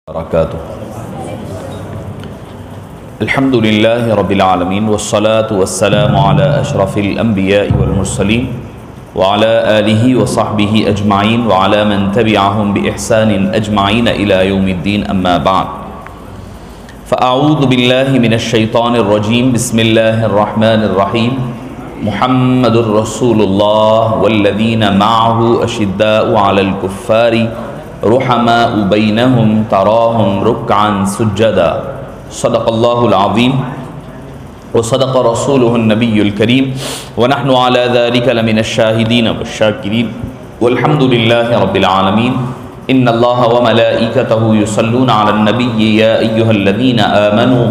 وبرکاتہ۔ الحمد للہ رب العالمین والصلاة والسلام علی اشرف الانبیاء والمرسلین وعلی آلہ وصحبہ اجمعین وعلی من تبعہم بإحسان اجمعین الى یوم الدین، اما بعد فاعوذ باللہ من الشیطان الرجیم، بسم اللہ الرحمن الرحیم۔ محمد الرسول اللہ والذین معہ اشداء علی الکفار رحماء بینہم تراہم رکعا سجدا، صدق اللہ العظیم وصدق رسولہ النبی الکریم ونحن علی ذلک لمن الشاہدین والشاکرین والحمد للہ رب العالمین۔ ان اللہ وملائکتہ یصلون علی النبی یا ایہا الذین آمنوا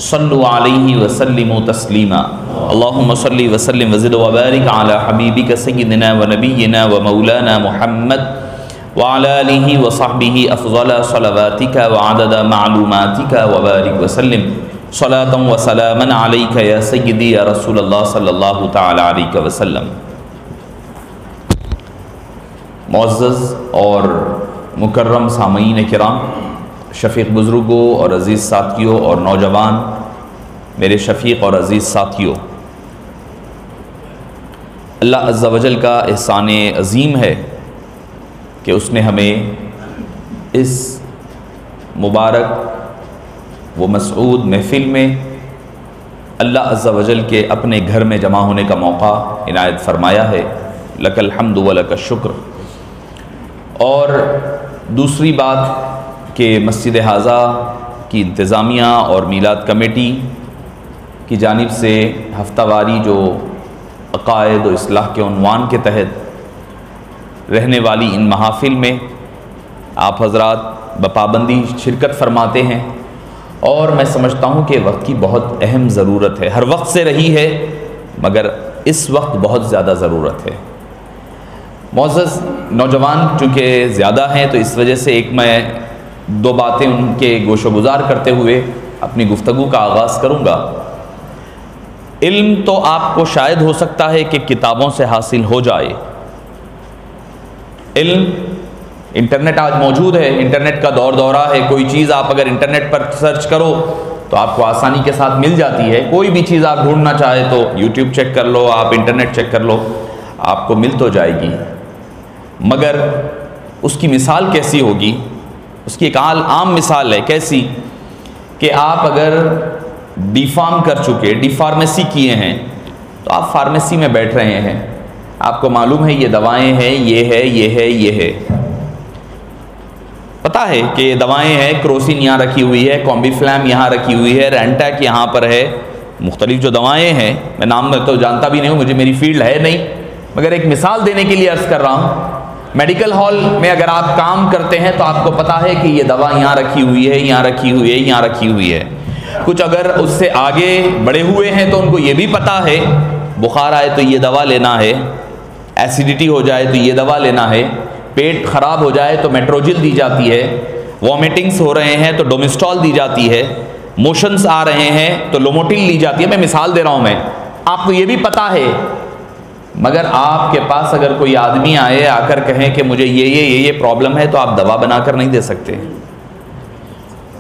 صلوا علیہ وسلموا تسلیما، اللہم صلی وسلم وزد وبارک علی حبیبک سیدنا ونبینا ومولانا محمد وعلى آلہ وصحبہ افضل صلواتک وعدد معلوماتک وبارک وسلم صلاة وسلاما علیک یا سیدی یا رسول اللہ صلی اللہ تعالی علیہ وسلم۔ معزز اور مکرم سامعین کرام، شفیق بزرگوں اور عزیز ساتھیوں اور نوجوان میرے شفیق اور عزیز ساتھیوں، اللہ عز و جل کا احسان عظیم ہے کہ اس نے ہمیں اس مبارک و مسعود محفل میں اللہ عز و جل کے اپنے گھر میں جمع ہونے کا موقع عنایت فرمایا ہے۔ لک الحمد و لک الشکر۔ اور دوسری بات کہ مسجد حاضہ کی انتظامیہ اور میلاد کمیٹی کی جانب سے ہفتہ واری جو عقائد و اصلاح کے عنوان کے تحت رہنے والی ان محافل میں آپ حضرات بپابندی شرکت فرماتے ہیں، اور میں سمجھتا ہوں کہ وقت کی بہت اہم ضرورت ہے، ہر وقت سے رہی ہے مگر اس وقت بہت زیادہ ضرورت ہے۔ معزز نوجوان چونکہ زیادہ ہیں تو اس وجہ سے ایک میں دو باتیں ان کے گوش و گزار کرتے ہوئے اپنی گفتگو کا آغاز کروں گا۔ علم تو آپ کو شاید ہو سکتا ہے کہ کتابوں سے حاصل ہو جائے، علم انٹرنیٹ آج موجود ہے، انٹرنیٹ کا دور دورہ ہے، کوئی چیز آپ اگر انٹرنیٹ پر سرچ کرو تو آپ کو آسانی کے ساتھ مل جاتی ہے، کوئی بھی چیز آپ ڈھونڈنا چاہے تو یوٹیوب چیک کر لو، آپ انٹرنیٹ چیک کر لو، آپ کو مل تو جائے گی، مگر اس کی مثال کیسی ہوگی؟ اس کی ایک عام مثال ہے، کیسی کہ آپ اگر ڈی فارم کر چکے، ڈی فارمیسی کیے ہیں تو آپ فارمیسی میں بیٹھ رہے ہیں، آپ کو معلوم ہے یہ دوائیں ہیں، یہ ہے، یہ ہے، یہ ہے، پتہ ہے کہ یہ دوائیں ہیں، کروسین یہاں رکھی ہوئی ہے، کومبی فلیم یہاں رکھی ہوئی ہے، رینٹیک یہاں پر ہے، مختلف جو دوائیں ہیں، میں نام میں تو جانتا بھی نہیں ہوں، مجھے میری فیلڈ ہے نہیں، مگر ایک مثال دینے کے لیے عرض کر رہا ہوں۔ میڈیکل ہال میں اگر آپ کام کرتے ہیں تو آپ کو پتہ ہے کہ یہ دوا یہاں رکھی ہوئی ہے، یہاں رکھی ہوئی ہے، یہاں رکھی ہوئی ہے۔ کچھ اگر اس سے آگے بڑھے ہوئے ہیں تو ان کو یہ بھی پتہ ہے بخار آئے تو یہ دوا لینا ہے، ایسیڈیٹی ہو جائے تو یہ دوا لینا ہے، پیٹ خراب ہو جائے تو میٹروجل دی جاتی ہے، وامٹنگز ہو رہے ہیں تو ڈومیسٹول دی جاتی ہے، موشنز آ رہے ہیں تو لوموٹل لی جاتی ہے۔ میں مثال دے رہا ہوں، میں آپ کو یہ بھی پتہ ہے، مگر آپ کے پاس اگر کوئی آدمی آئے آ کر کہیں کہ مجھے یہ پرابلم ہے تو آپ دوا بنا کر نہیں دے سکتے۔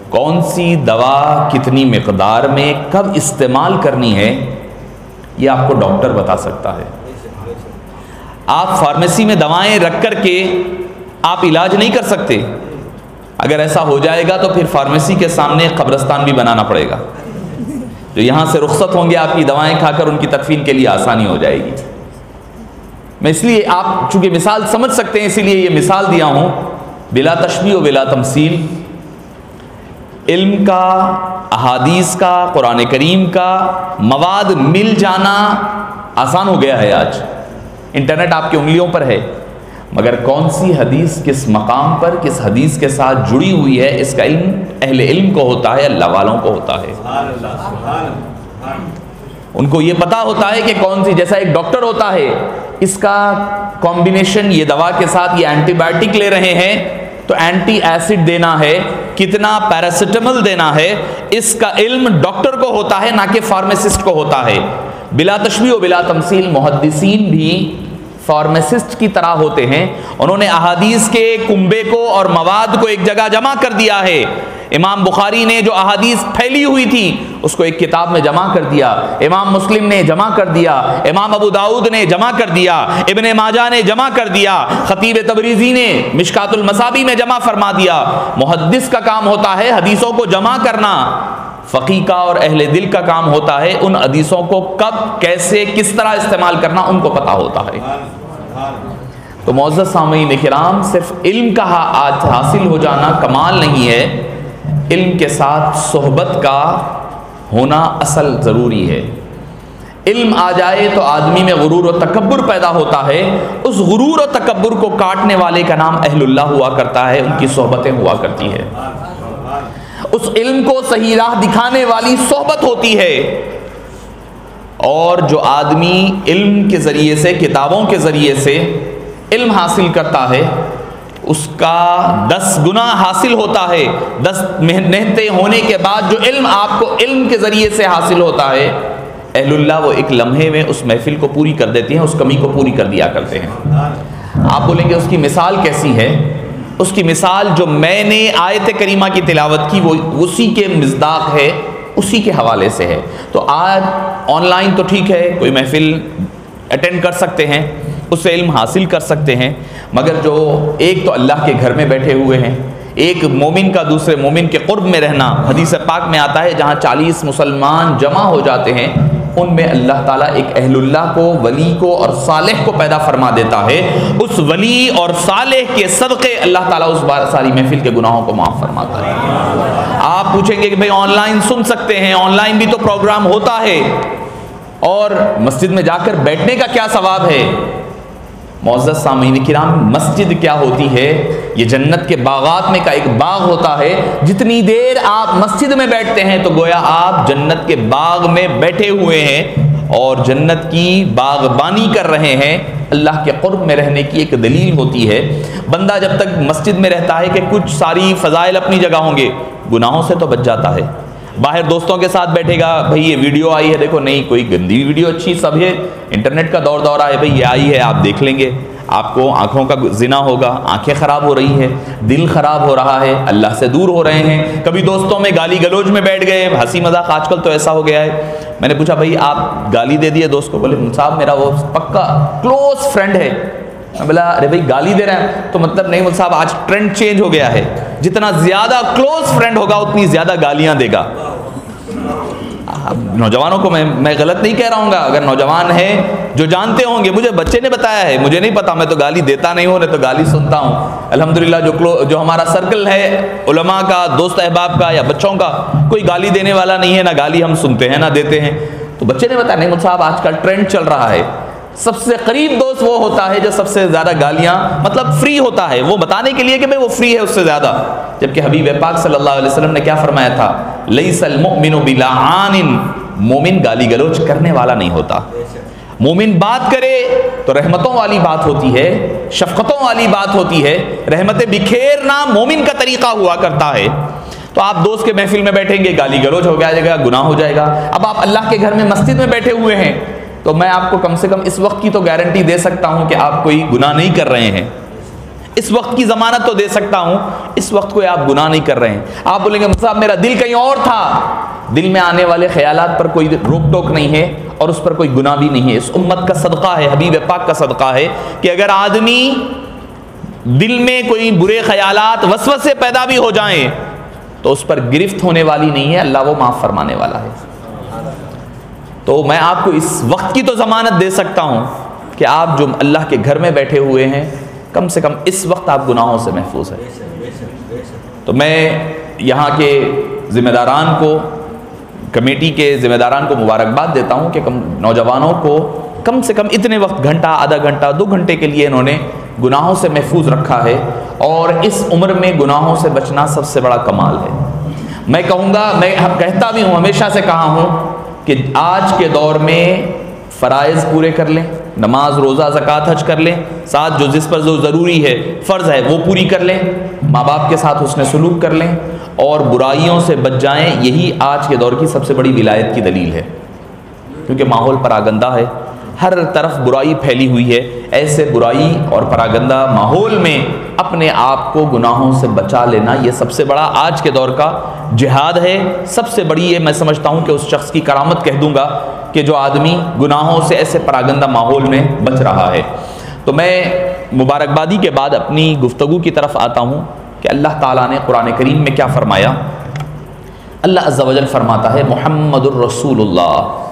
کون سی دوا کتنی مقدار میں کب استعمال کرنی ہے یہ آپ کو ڈاکٹر بتا سکتا ہے۔ آپ فارمیسی میں دوائیں رکھ کر کے آپ علاج نہیں کر سکتے، اگر ایسا ہو جائے گا تو پھر فارمیسی کے سامنے قبرستان بھی بنانا پڑے گا، جو یہاں سے رخصت ہوں گے آپ کی دوائیں کھا کر ان کی تدفین کے لیے آسانی ہو جائے گی۔ میں اس لیے آپ چونکہ مثال سمجھ سکتے ہیں اسی لیے یہ مثال دیا ہوں، بلا تشبیہ و بلا تمثیل۔ علم کا، احادیث کا، قرآن کریم کا مواد مل جانا آسان ہو گیا ہے آج، انٹرنیٹ آپ کی انگلیوں پر ہے، مگر کون سی حدیث کس مقام پر کس حدیث کے ساتھ جڑی ہوئی ہے اس کا علم اہل علم کو ہوتا ہے، اللہ والوں کو ہوتا ہے۔ ان کو یہ پتا ہوتا ہے کہ کون سی، جیسا ایک ڈاکٹر ہوتا ہے، اس کا کمبینیشن یہ دوا کے ساتھ یہ اینٹی بائیوٹک لے رہے ہیں تو اینٹی ایسڈ دینا ہے، کتنا پیراسیٹامول دینا ہے، اس کا علم ڈاکٹر کو ہوتا ہے نہ کہ فارماسسٹ کو ہوتا ہے۔ بلا تشبیہ و بلا تمثیل محدثین بھی فارمیسسٹ کی طرح ہوتے ہیں. انہوں نے احادیث کے کنبے کو اور مواد کو ایک جگہ جمع کر دیا ہے. امام بخاری نے جو احادیث پھیلی ہوئی تھی اس کو ایک کتاب میں جمع کر دیا, امام مسلم نے جمع کر دیا, امام ابو داؤد نے جمع کر دیا, ابن ماجہ نے جمع کر دیا, خطیب تبریزی نے مشکات المصابی میں جمع فرما دیا. محدث کا کام ہوتا ہے حدیثوں کو جمع کرنا, فقیہ کا اور اہل دل کا کام ہوتا ہے ان حدیثوں کو کب کیسے کس طرح استعمال کرنا ان کو پتہ ہوتا ہے. تو معزز سامعین کرام, صرف علم کا آج حاصل ہو جانا کمال نہیں ہے, علم کے ساتھ صحبت کا ہونا اصل ضروری ہے. علم آ جائے تو آدمی میں غرور و تکبر پیدا ہوتا ہے. اس غرور و تکبر کو کاٹنے والے کا نام اہل اللہ ہوا کرتا ہے, ان کی صحبتیں ہوا کرتی ہے. اس علم کو صحیح راہ دکھانے والی صحبت ہوتی ہے. اور جو آدمی علم کے ذریعے سے, کتابوں کے ذریعے سے علم حاصل کرتا ہے اس کا 10 گنا حاصل ہوتا ہے. 10 محنتیں ہونے کے بعد جو علم آپ کو علم کے ذریعے سے حاصل ہوتا ہے, اہل اللہ وہ ایک لمحے میں اس محفل کو پوری کر دیتے ہیں, اس کمی کو پوری کر دیا کرتے ہیں. آپ بولیں گے اس کی مثال کیسی ہے؟ اس کی مثال جو میں نے آیت کریمہ کی تلاوت کی وہ اسی کے مصداق ہے, اسی کے حوالے سے ہے. تو آج آن لائن تو ٹھیک ہے, کوئی محفل اٹینڈ کر سکتے ہیں, اس سے علم حاصل کر سکتے ہیں, مگر جو ایک تو اللہ کے گھر میں بیٹھے ہوئے ہیں, ایک مومن کا دوسرے مومن کے قرب میں رہنا. حدیث پاک میں آتا ہے جہاں 40 مسلمان جمع ہو جاتے ہیں ان میں اللہ تعالیٰ ایک اہل اللہ کو, ولی کو اور صالح کو پیدا فرما دیتا ہے. اس ولی اور صالح کے صدقے اللہ تعالیٰ اس بار ساری محفل کے گناہوں کو معاف فرماتا ہے. آپ پوچھیں گے کہ بھئی آن لائن سن سکتے ہیں, آن لائن بھی تو پروگرام ہوتا ہے, اور مسجد میں جا کر بیٹھنے کا کیا ثواب ہے؟ معزز سامعین کرام, مسجد کیا ہوتی ہے؟ یہ جنت کے باغات میں کا ایک باغ ہوتا ہے. جتنی دیر آپ مسجد میں بیٹھتے ہیں تو گویا آپ جنت کے باغ میں بیٹھے ہوئے ہیں اور جنت کی باغبانی کر رہے ہیں. اللہ کے قرب میں رہنے کی ایک دلیل ہوتی ہے. بندہ جب تک مسجد میں رہتا ہے کہ کچھ ساری فضائل اپنی جگہ ہوں گے, گناہوں سے تو بچ جاتا ہے. باہر دوستوں کے ساتھ بیٹھے گا, بھئی یہ ویڈیو آئی ہے دیکھو, نہیں کوئی گندی ویڈیو اچھی, سب ہے انٹرنیٹ کا دورہ ہے, بھئی یہ آئی ہے آپ دیکھ لیں گے, آپ کو آنکھوں کا زنا ہوگا, آنکھیں خراب ہو رہی ہیں, دل خراب ہو رہا ہے, اللہ سے دور ہو رہے ہیں. کبھی دوستوں میں گالی گلوچ میں بیٹھ گئے, ہنسی مذاق آج کل تو ایسا ہو گیا ہے. میں نے پوچھا بھئی آپ گالی دے دیے دوست کو؟ بولے صاحب میرا وہ پکا کلوز فرینڈ ہے. میں بولا ارے بھئی گالی دے رہے ہیں تو مطلب نہیں صاحب, آج ٹرینڈ چینج ہو گیا ہے, جتنا زیادہ کلوز فرینڈ ہوگا اتنی زیادہ گالیاں دے گا. نوجوانوں کو میں غلط نہیں کہہ رہا ہوں گا, اگر نوجوان ہیں جو جانتے ہوں گے, مجھے بچے نے بتایا ہے, مجھے نہیں پتا, میں تو گالی دیتا نہیں ہوں, تو گالی سنتا ہوں. الحمدللہ جو ہمارا سرکل ہے علماء کا, دوست احباب کا یا بچوں کا, کوئی گالی دینے والا نہیں ہے, نہ گالی ہم سنتے ہیں نہ دیتے ہیں. تو بچے نے بتایا نہیں صاحب آج کل ٹرینڈ چل رہا ہے. سب سے قریب دوست وہ ہوتا ہے جو سب سے زیادہ گالیاں مطلب فری ہوتا ہے, وہ بتانے کے لیے کہ بھئی وہ فری ہے اس سے زیادہ. جبکہ حبیب پاک صلی اللہ علیہ وسلم نے کیا فرمایا تھا؟ لیس المؤمن بلعان, مومن گالی گلوچ کرنے والا نہیں ہوتا. مومن بات کرے تو رحمتوں والی بات ہوتی ہے, شفقتوں والی بات ہوتی ہے. رحمتیں بکھیرنا مومن کا طریقہ ہوا کرتا ہے. تو آپ دوست کے محفل میں بیٹھیں گے, گالی گلوچ ہو جائے گا, گناہ ہو جائے گا. اب آپ اللہ کے گھر میں مسجد میں بیٹھے ہوئے ہیں تو میں آپ کو کم سے کم اس وقت کی تو گارنٹی دے سکتا ہوں کہ آپ کوئی گناہ نہیں کر رہے ہیں. اس وقت کی ضمانت تو دے سکتا ہوں, اس وقت کوئی آپ گناہ نہیں کر رہے ہیں. آپ بولیں گے صاحب میرا دل کہیں اور تھا. دل میں آنے والے خیالات پر کوئی روک ٹوک نہیں ہے اور اس پر کوئی گناہ بھی نہیں ہے. اس امت کا صدقہ ہے, حبیب پاک کا صدقہ ہے کہ اگر آدمی دل میں کوئی برے خیالات وسوسے پیدا بھی ہو جائیں تو اس پر گرفت ہونے والی نہیں ہے, اللہ وہ معاف فرمانے والا ہے. تو میں آپ کو اس وقت کی تو ضمانت دے سکتا ہوں کہ آپ جو اللہ کے گھر میں بیٹھے ہوئے ہیں کم سے کم اس وقت آپ گناہوں سے محفوظ ہیں. تو میں یہاں کے ذمہ داران کو, کمیٹی کے ذمہ داران کو مبارکباد دیتا ہوں کہ نوجوانوں کو کم سے کم اتنے وقت, گھنٹہ, آدھا گھنٹہ, 2 گھنٹے کے لیے انہوں نے گناہوں سے محفوظ رکھا ہے. اور اس عمر میں گناہوں سے بچنا سب سے بڑا کمال ہے. میں کہوں گا, میں کہتا بھی ہوں, ہمیشہ سے کہا ہوں کہ آج کے دور میں فرائض پورے کر لیں, نماز, روزہ, زکوٰۃ, حج کر لیں, ساتھ جو جس پر جو ضروری ہے, فرض ہے وہ پوری کر لیں, ماں باپ کے ساتھ حسن سلوک کر لیں اور برائیوں سے بچ جائیں. یہی آج کے دور کی سب سے بڑی ولایت کی دلیل ہے, کیونکہ ماحول پراگندہ ہے, ہر طرف برائی پھیلی ہوئی ہے. ایسے برائی اور پراگندہ ماحول میں اپنے آپ کو گناہوں سے بچا لینا یہ سب سے بڑا آج کے دور کا جہاد ہے. سب سے بڑی یہ میں سمجھتا ہوں کہ اس شخص کی کرامت کہہ دوں گا کہ جو آدمی گناہوں سے ایسے پراگندہ ماحول میں بچ رہا ہے. تو میں مبارکبادی کے بعد اپنی گفتگو کی طرف آتا ہوں کہ اللہ تعالیٰ نے قرآن کریم میں کیا فرمایا. اللہ عز و جل فرماتا ہے محمد الرسول اللہ.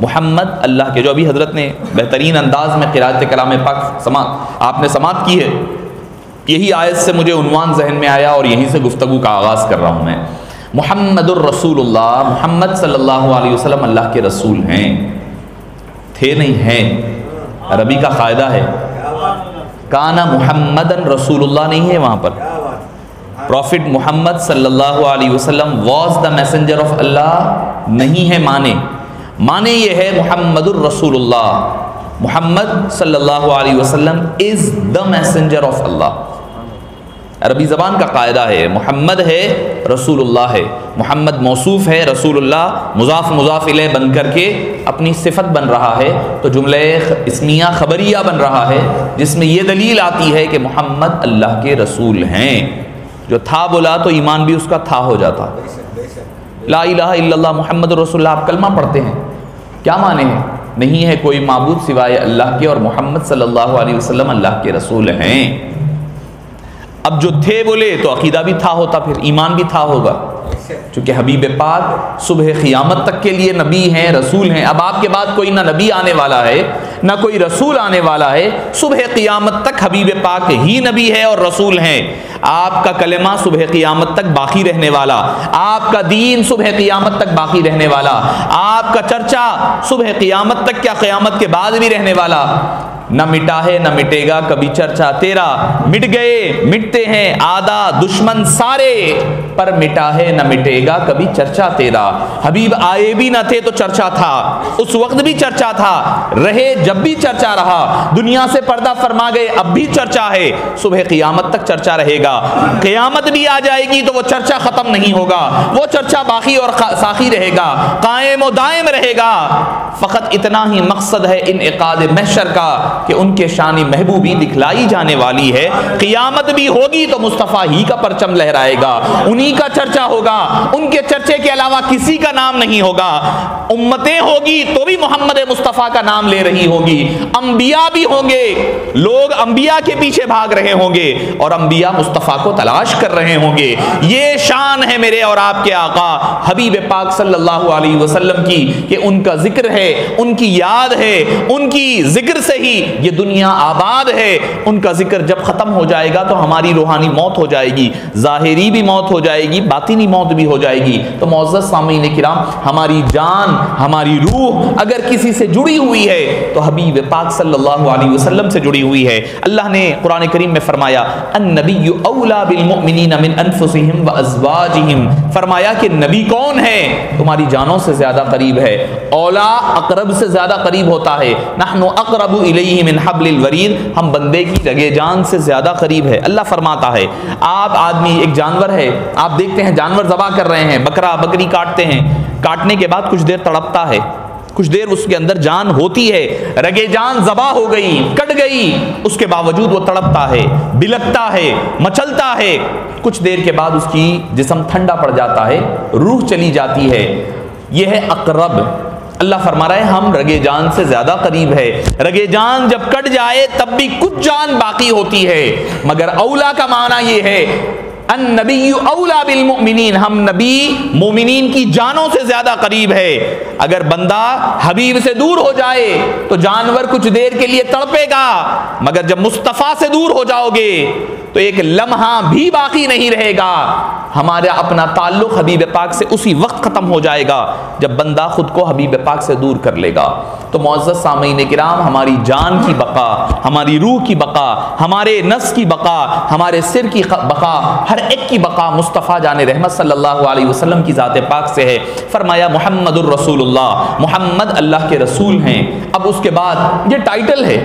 محمد اللہ کے، جو ابھی حضرت نے بہترین انداز میں قراءت کلام پاک آپ نے سماعت کی ہے، یہی آیت سے مجھے عنوان ذہن میں آیا اور یہیں سے گفتگو کا آغاز کر رہا ہوں میں. محمد الرسول اللہ، محمد صلی اللہ علیہ وسلم اللہ کے رسول ہیں. تھے نہیں ہیں، عربی کا قاعدہ ہے. کانا محمدن رسول اللہ نہیں ہے وہاں پر. پروفٹ محمد صلی اللہ علیہ وسلم واز دا میسنجر آف اللہ نہیں ہے. معنی یہ ہے محمد الرسول اللہ، محمد صلی اللہ علیہ وسلم از دا میسنجر آف اللہ. عربی زبان کا قاعدہ ہے، محمد ہے رسول اللہ ہے. محمد موصوف ہے، رسول اللہ مضاف الیہ بن کر کے اپنی صفت بن رہا ہے. تو جملہ اسمیہ خبریہ بن رہا ہے جس میں یہ دلیل آتی ہے کہ محمد اللہ کے رسول ہیں. جو تھا بولا تو ایمان بھی اس کا تھا ہو جاتا. لا الہ الا اللہ محمد رسول اللہ، آپ کلمہ پڑھتے ہیں، کیا معنی ہے؟ نہیں ہے کوئی معبود سوائے اللہ کے اور محمد صلی اللہ علیہ وسلم اللہ کے رسول ہیں. اب جو تھے بولے تو عقیدہ بھی تھا ہوتا، پھر ایمان بھی تھا ہوگا. چونکہ حبیب پاک صبح قیامت تک کے لیے نبی ہیں، رسول ہیں. اب آپ کے بعد کوئی نہ نبی آنے والا ہے نہ کوئی رسول آنے والا ہے. صبح قیامت تک حبیب پاک ہی نبی ہے اور رسول ہیں. آپ کا کلمہ صبح قیامت تک باقی رہنے والا، آپ کا دین صبح قیامت تک باقی رہنے والا، آپ کا چرچا صبح قیامت تک کیا قیامت کے بعد بھی رہنے والا. نہ مٹا ہے نہ مٹے گا کبھی چرچا تیرا. مٹ گئے مٹتے ہیں آدھا دشمن سارے، پر مٹا ہے نہ مٹے گا کبھی چرچا تیرا. حبیب آئے بھی نہ تھے تو چرچا تھا، اس وقت بھی چرچا تھا، رہے جب بھی چرچا رہا. دنیا سے پردہ فرما گئے اب بھی چرچا ہے. صبح قیامت تک چرچا رہے گا. قیامت بھی آ جائے گی تو وہ چرچا ختم نہیں ہوگا، وہ چرچا باقی اور ساقی رہے گا، قائم و دائم رہے گا. فقط اتنا ہی مقصد ہے انعقاد محشر کا کہ ان کے شان محبوبی دکھلائی جانے والی ہے. قیامت بھی ہوگی تو مصطفیٰ ہی کا پرچم لہرائے گا، انہی کا چرچا ہوگا. ان کے چرچے کے علاوہ کسی کا نام نہیں ہوگا. امتیں ہوگی تو بھی محمد مصطفیٰ کا نام لے رہی ہوگی. انبیاء بھی ہوں گے، لوگ انبیاء کے پیچھے بھاگ رہے ہوں گے اور انبیاء مصطفیٰ کو تلاش کر رہے ہوں گے. یہ شان ہے میرے اور آپ کے آقا حبیب پاک صلی اللہ علیہ وسلم کی کہ ان کا ذکر ہے، ان کی یاد ہے، ان کی ذکر سے ہی یہ دنیا آباد ہے. ان کا ذکر جب ختم ہو جائے گا تو ہماری روحانی موت ہو جائے گی، ظاہری بھی موت ہو جائے گی، باطنی موت بھی ہو جائے گی. تو معزز سامعین کرام، ہماری جان ہماری روح اگر کسی سے جڑی ہوئی ہے تو حبیب پاک صلی اللہ علیہ وسلم سے جڑی ہوئی ہے. اللہ نے قرآن کریم میں فرمایا النبی اولا بالمؤمنین من انفسہم وازواجہم. فرمایا کہ نبی کون ہے؟ تمہاری جانوں سے زیادہ قریب ہے. اولا اقرب سے زیادہ قریب ہوتا ہے. نحن اقرب الیہ من حبل الورید، ہم بندے کی رگے جان سے زیادہ قریب ہے. اللہ فرماتا ہے آپ آدمی ایک جانور ہے، آپ دیکھتے ہیں جانور ذبح کر رہے ہیں، بکرا بکری کاٹتے ہیں، کاٹنے کے بعد کچھ دیر تڑپتا ہے، کچھ دیر اس کے اندر جان ہوتی ہے، رگے جان ذبح ہو گئی، کٹ گئی، اس کے باوجود وہ تڑپتا ہے، بلکتا ہے، مچلتا ہے. کچھ دیر کے بعد اس کی جسم ٹھنڈا پڑ جاتا ہے، روح چلی جاتی ہے. یہ ہے اقرب. اللہ فرما رہا ہے ہم رگے جان سے زیادہ قریب ہے. رگے جان جب کٹ جائے تب بھی کچھ جان باقی ہوتی ہے. مگر اولا کا معنی یہ ہے النبی اولا بالمؤمنین، ہم نبی مومنین کی جانوں سے زیادہ قریب ہے. اگر بندہ حبیب سے دور ہو جائے تو جانور کچھ دیر کے لیے تڑپے گا، مگر جب مصطفیٰ سے دور ہو جاؤ گے تو ایک لمحہ بھی باقی نہیں رہے گا. ہمارا اپنا تعلق حبیب پاک سے اسی وقت ختم ہو جائے گا جب بندہ خود کو حبیب پاک سے دور کر لے گا. تو معزز سامعین کرام، ہماری جان کی بقا، ہماری روح کی بقا، ہمارے نفس کی بقا، ہمارے سر کی بقا، ہر ایک کی بقا مصطفیٰ جان رحمت صلی اللہ علیہ وسلم کی ذات پاک سے ہے. فرمایا محمد الرسول اللہ، محمد اللہ کے رسول ہیں. اب اس کے بعد یہ ٹائٹل ہے،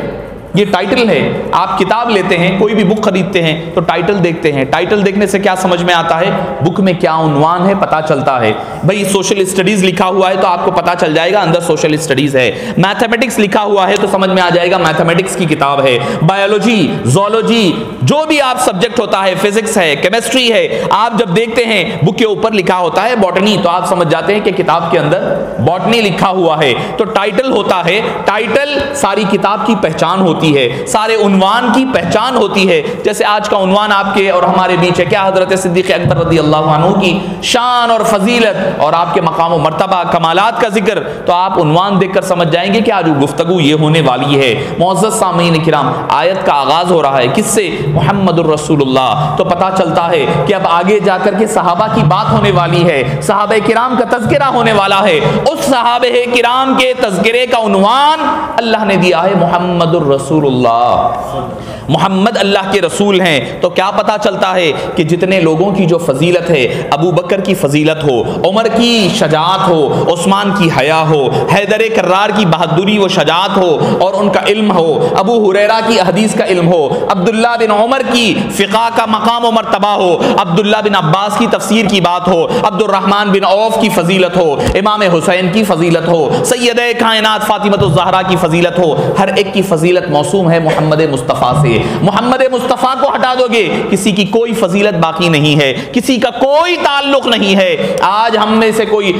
یہ ٹائٹل ہے. آپ کتاب لیتے ہیں, کوئی بھی بک خریدتے ہیں تو ٹائٹل دیکھتے ہیں. ٹائٹل دیکھنے سے کیا سمجھ میں آتا ہے؟ بک میں کیا عنوان ہے پتہ چلتا ہے. بھائی سوشل اسٹڈیز لکھا ہوا ہے تو آپ کو پتہ چل جائے گا اندر سوشل اسٹڈیز ہے. میتھمیٹکس لکھا ہوا ہے تو سمجھ میں آ جائے گا میتھمیٹکس کی کتاب ہے. بایولوجی, زولوجی, جو بھی آپ سبجیکٹ ہوتا ہے, فزکس ہے, کیمسٹری ہے, آپ جب دیکھتے ہیں بک کے اوپر لکھا ہوتا ہے باٹنی, تو آپ سمجھ جاتے ہیں کہ کتاب کے اندر باٹنی لکھا ہوا ہے. تو ٹائٹل ہوتا ہے. ٹائٹل ساری کتاب کی پہچان ہوتی ہے, سارے عنوان کی پہچان ہوتی ہے. جیسے آج کا عنوان آپ کے اور ہمارے بیچ ہے کیا؟ حضرت صدیق اکبر رضی اللہ عنہ کی شان اور فضیلت اور آپ کے مقام و مرتبہ کمالات کا ذکر. تو آپ عنوان دیکھ کر سمجھ جائیں گے کہ آج گفتگو یہ ہونے والی ہے. معزز سامعین کرام, آیت کا آغاز ہو رہا ہے کس سے؟ محمد الرسول اللہ. تو پتہ چلتا ہے کہ اب آگے جا کر کے صحابہ کی بات ہونے والی ہے, صحابہ کرام کا تذکرہ ہونے والا ہے. اس صحابہ کرام کے تذکرے کا عنوان اللہ نے دیا ہے محمد الرسول اللہ. محمد اللہ کے رسول ہیں. تو کیا پتہ چلتا ہے کہ جتنے لوگوں کی جو فضیلت ہے, ابو بکر کی فضیلت ہو, عمر کی شجاعت ہو, عثمان کی حیا ہو, حیدر کرار کی بہادری و شجاعت ہو اور ان کا علم ہو, ابو ہریرہ کی حدیث کا علم ہو, عبداللہ بن عمر کی فقہ کا مقام و مرتبہ ہو, عبداللہ بن عباس کی تفسیر کی بات ہو, عبد الرحمن بن عوف کی فضیلت ہو, امام حسین کی فضیلت ہو, سیدہ کائنات فاطمہ الزہرا کی فضیلت ہو. ہر ایک کی فضیلت موسوم ہے محمد مصطفیٰ سے. محمد مصطفیٰ کو ہٹا دو گے کسی کی کوئی فضیلت باقی نہیں ہے, کسی کا کوئی تعلق نہیں ہے. آج ہم میں سے کوئی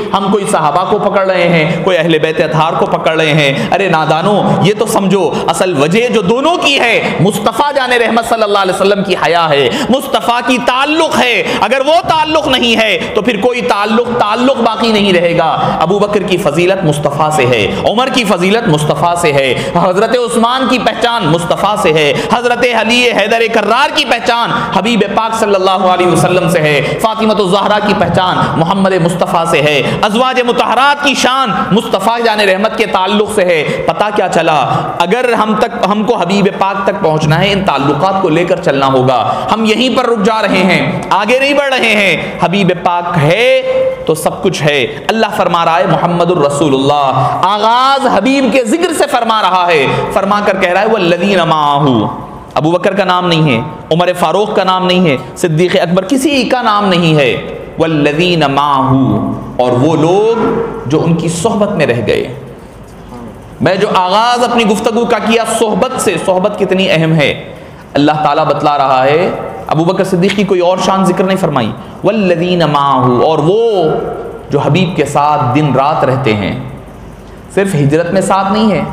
صحابہ کو پکڑ رہے ہیں, کوئی اہل بیت اطہار کو پکڑ رہے ہیں. ارے نادانو, یہ تو سمجھو اصل وجہ جو دونوں کی ہے مصطفیٰ جان رحمت صلی اللہ علیہ وسلم کی حیا ہے, مصطفیٰ کی تعلق ہے. اگر وہ تعلق نہیں ہے تو پھر کوئی تعلق باقی نہیں رہے گا. ابو بکر کی فضیلت مصطفیٰ سے ہے, عمر کی فضیلت مصطفیٰ سے ہے, حضرت عثمان کی پہچان مصطفیٰ سے ہے, حضرت علی حیدر کرار کی پہچان حبیب پاک صلی اللہ علیہ وسلم سے ہے, فاطمہ الزہرا کی پہچان محمد مصطفیٰ سے ہے, ازواج مطہرات کی شان مصطفیٰ جان رحمت کے تعلق سے ہے. پتہ کیا چلا؟ اگر ہم کو حبیب پاک تک پہنچنا ہے, ان تعلقات کو لے کر چلنا ہوگا. ہم یہیں پر رک جا رہے ہیں, آگے نہیں بڑھ رہے ہیں. حبیب پاک ہے تو سب کچھ ہے. اللہ فرما رہا ہے محمد الرسول اللہ, آغاز حبیب کے ذکر سے فرما رہا ہے, فرما کر کہہ رہا ہے والذین معہ. ابو بکر کا نام نہیں ہے, عمر فاروق کا نام نہیں ہے, صدیق اکبر کسی کا نام نہیں ہے. والذین معہ, اور وہ لوگ جو ان کی صحبت میں رہ گئے. میں جو آغاز اپنی گفتگو کا کیا صحبت سے, صحبت کتنی اہم ہے اللہ تعالیٰ بتلا رہا ہے. ابو بکر صدیق کی کوئی اور شان ذکر نہیں فرمائی. والذین معہ, اور وہ جو حبیب کے ساتھ دن رات رہتے ہیں. صرف ہجرت میں ساتھ نہیں ہے,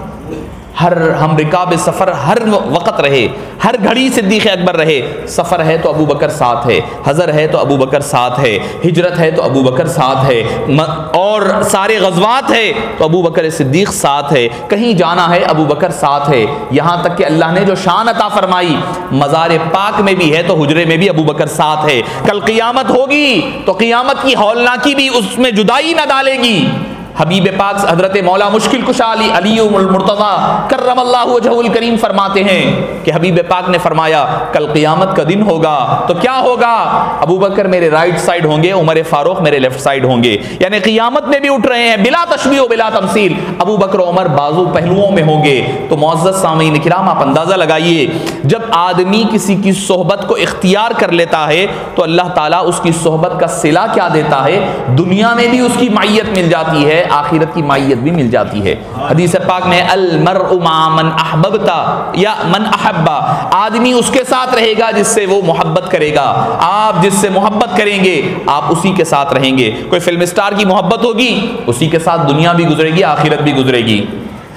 ہر ہم رکاب سفر ہر وقت رہے, ہر گھڑی صدیق اکبر رہے. سفر ہے تو ابو بکر ساتھ ہے, حضر ہے تو ابو بکر ساتھ ہے, ہجرت ہے تو ابو بکر ساتھ ہے, اور سارے غزوات ہے تو ابو بکر صدیق ساتھ ہے. کہیں جانا ہے ابو بکر ساتھ ہے. یہاں تک کہ اللہ نے جو شان عطا فرمائی مزار پاک میں بھی ہے تو حجرے میں بھی ابو بکر ساتھ ہے. کل قیامت ہوگی تو قیامت کی ہولناکی بھی اس میں جدائی نہ ڈالے گی. حبیب پاک حضرت مولا مشکل کشا علی المرتضیٰ کرم اللہ وجہہ الکریم فرماتے ہیں کہ حبیب پاک نے فرمایا کل قیامت کا دن ہوگا تو کیا ہوگا؟ ابو بکر میرے رائٹ سائڈ ہوں گے, عمر فاروق میرے لیفٹ سائڈ ہوں گے. یعنی قیامت میں بھی اٹھ رہے ہیں بلا تشبیہ و بلا تمثیل. ابو بکر و عمر بازو پہلوؤں میں ہوں گے. تو معزز سامعین کرام, آپ اندازہ لگائیے جب آدمی کسی کی صحبت کو اختیار کر لیتا ہے تو اللہ تعالیٰ اس کی صحبت کا صلہ کیا دیتا ہے, دنیا میں بھی اس کی معیت مل جاتی ہے, آخرت کی معیت بھی مل جاتی ہے. حدیث پاک میں المرء مع من احببتا یا من احبا, آدمی اس کے ساتھ رہے گا جس سے وہ محبت کرے گا. آپ جس سے محبت کریں گے آپ اسی کے ساتھ رہیں گے. کوئی فلم اسٹار کی محبت ہوگی, اسی کے ساتھ دنیا بھی گزرے گی, آخرت بھی گزرے گی.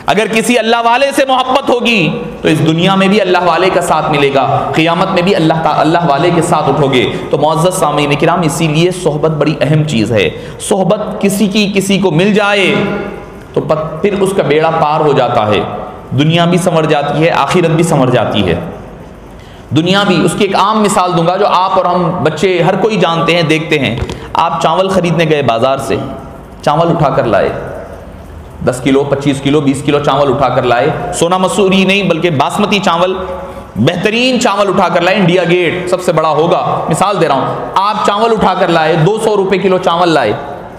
اگر کسی اللہ والے سے محبت ہوگی تو اس دنیا میں بھی اللہ والے کا ساتھ ملے گا, قیامت میں بھی اللہ والے کے ساتھ اٹھو گے. تو معزز سامعین کرام, اسی لیے صحبت بڑی اہم چیز ہے. صحبت کسی کو مل جائے تو پھر اس کا بیڑا پار ہو جاتا ہے. دنیا بھی سنور جاتی ہے, آخرت بھی سنور جاتی ہے. دنیا بھی, اس کی ایک عام مثال دوں گا جو آپ اور ہم بچے ہر کوئی جانتے ہیں, دیکھتے ہیں. آپ چاول خریدنے گئے بازار سے, چاول اٹھا کر لائے, 10 کلو 25 کلو 20 کلو چاول اٹھا کر لائے. سونا مسوری نہیں بلکہ باسمتی چاول, بہترین چاول اٹھا کر لائے. انڈیا گیٹ سب سے بڑا ہوگا, مثال دے رہا ہوں. آپ چاول اٹھا کر لائے, 200 روپے کلو چاول لائے.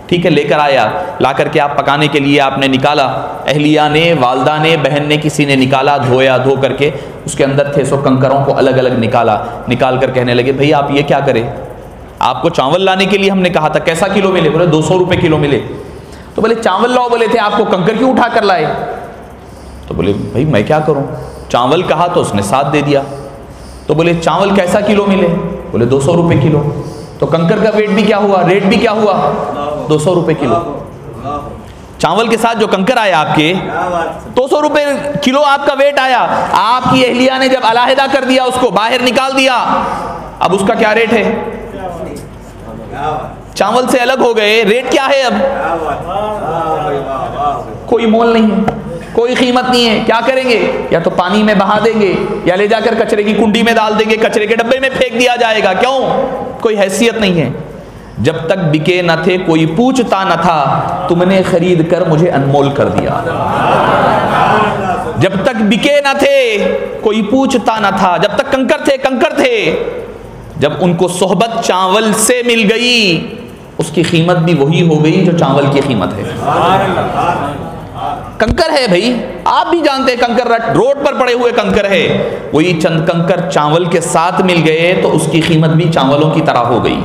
ٹھیک ہے، لے کر آیا، لا کر کے آپ پکانے کے لیے آپ نے نکالا، اہلیہ نے، والدہ نے، بہن نے، کسی نے نکالا، دھویا، دھو کر کے اس کے اندر تھے سو کنکروں کو الگ الگ نکالا، نکال کر کہنے لگے بھئی آپ یہ کیا کرے، آپ کو چاول لانے کے لیے ہم نے کہا تھا، کیسا کلو ملے؟ بولے 200 روپے کلو ملے۔ تو بولے چاول لاؤ بولے تھے، آپ کو کنکر کیوں اٹھا کر لائے؟ تو بولے بھئی میں کیا کروں، چاول کہا تو اس نے 7 دے دیا۔ تو بولے چاول کیسا کلو ملے؟ بولے 200 روپے کلو۔ تو کنکر کا ویٹ بھی کیا ہوا، ریٹ بھی کیا ہوا، 200 روپے کلو۔ چاول کے ساتھ جو کنکر آیا آپ کے 200 روپے کلو آپ کا ویٹ آیا، آپ کی اہلیہ نے جب علیحدہ کر دیا، اس کو باہر نکال دیا، اب اس کا کیا ریٹ ہے؟ چاول سے الگ ہو گئے، ریٹ کیا ہے؟ اب کوئی مول نہیں ہے، کوئی قیمت نہیں ہے۔ کیا کریں گے؟ یا تو پانی میں بہا دیں گے، یا لے جا کر کچرے کی کنڈی میں ڈال دیں گے، کچرے کے ڈبے میں پھینک دیا جائے گا۔ کیوں؟ کوئی حیثیت نہیں ہے۔ جب تک بکے نہ تھے کوئی پوچھتا نہ تھا، تم نے خرید کر مجھے انمول کر دیا۔ جب تک بکے نہ تھے کوئی پوچھتا نہ تھا، جب تک کنکر تھے کنکر تھے، جب ان کو صحبت چاول سے مل گئی، اس کی قیمت بھی وہی ہو گئی جو چاول کی قیمت ہے۔ کنکر ہے بھائی، آپ بھی جانتے ہیں کنکر روڈ پر پڑے ہوئے کنکر ہے، وہی چند کنکر چاول کے ساتھ مل گئے تو اس کی قیمت بھی چاولوں کی طرح ہو گئی۔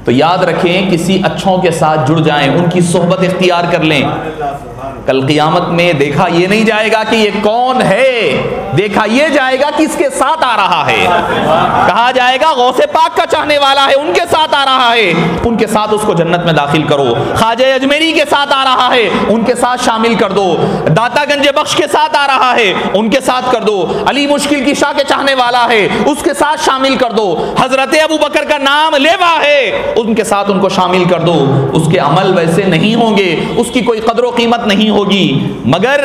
تو یاد رکھیں، کسی اچھوں کے ساتھ جڑ جائیں، ان کی صحبت اختیار کر لیں۔ کل قیامت میں دیکھا یہ نہیں جائے گا کہ یہ کون ہے، دیکھا یہ جائے گا کہ اس کے ساتھ آ رہا ہے۔ کہا جائے گا غوث پاک کا چاہنے والا ہے، ان کے ساتھ آ رہا ہے، ان کے ساتھ اس کو جنت میں داخل کرو۔ خواجہ اجمیری کے ساتھ آ رہا ہے، ان کے ساتھ شامل کر دو۔ داتا گنج بخش کے ساتھ آ رہا ہے، ان کے ساتھ کر دو۔ علی مشکل کی شاہ کے چاہنے والا ہے، اس کے ساتھ شامل کر دو۔ حضرت ابو بکر کا نام لیوا ہے، ان کے ساتھ ان کو شامل کر دو۔ اس کے عمل ویسے نہیں ہوں گے، اس کی کوئی قدر و قیمت نہیں ہوگی، مگر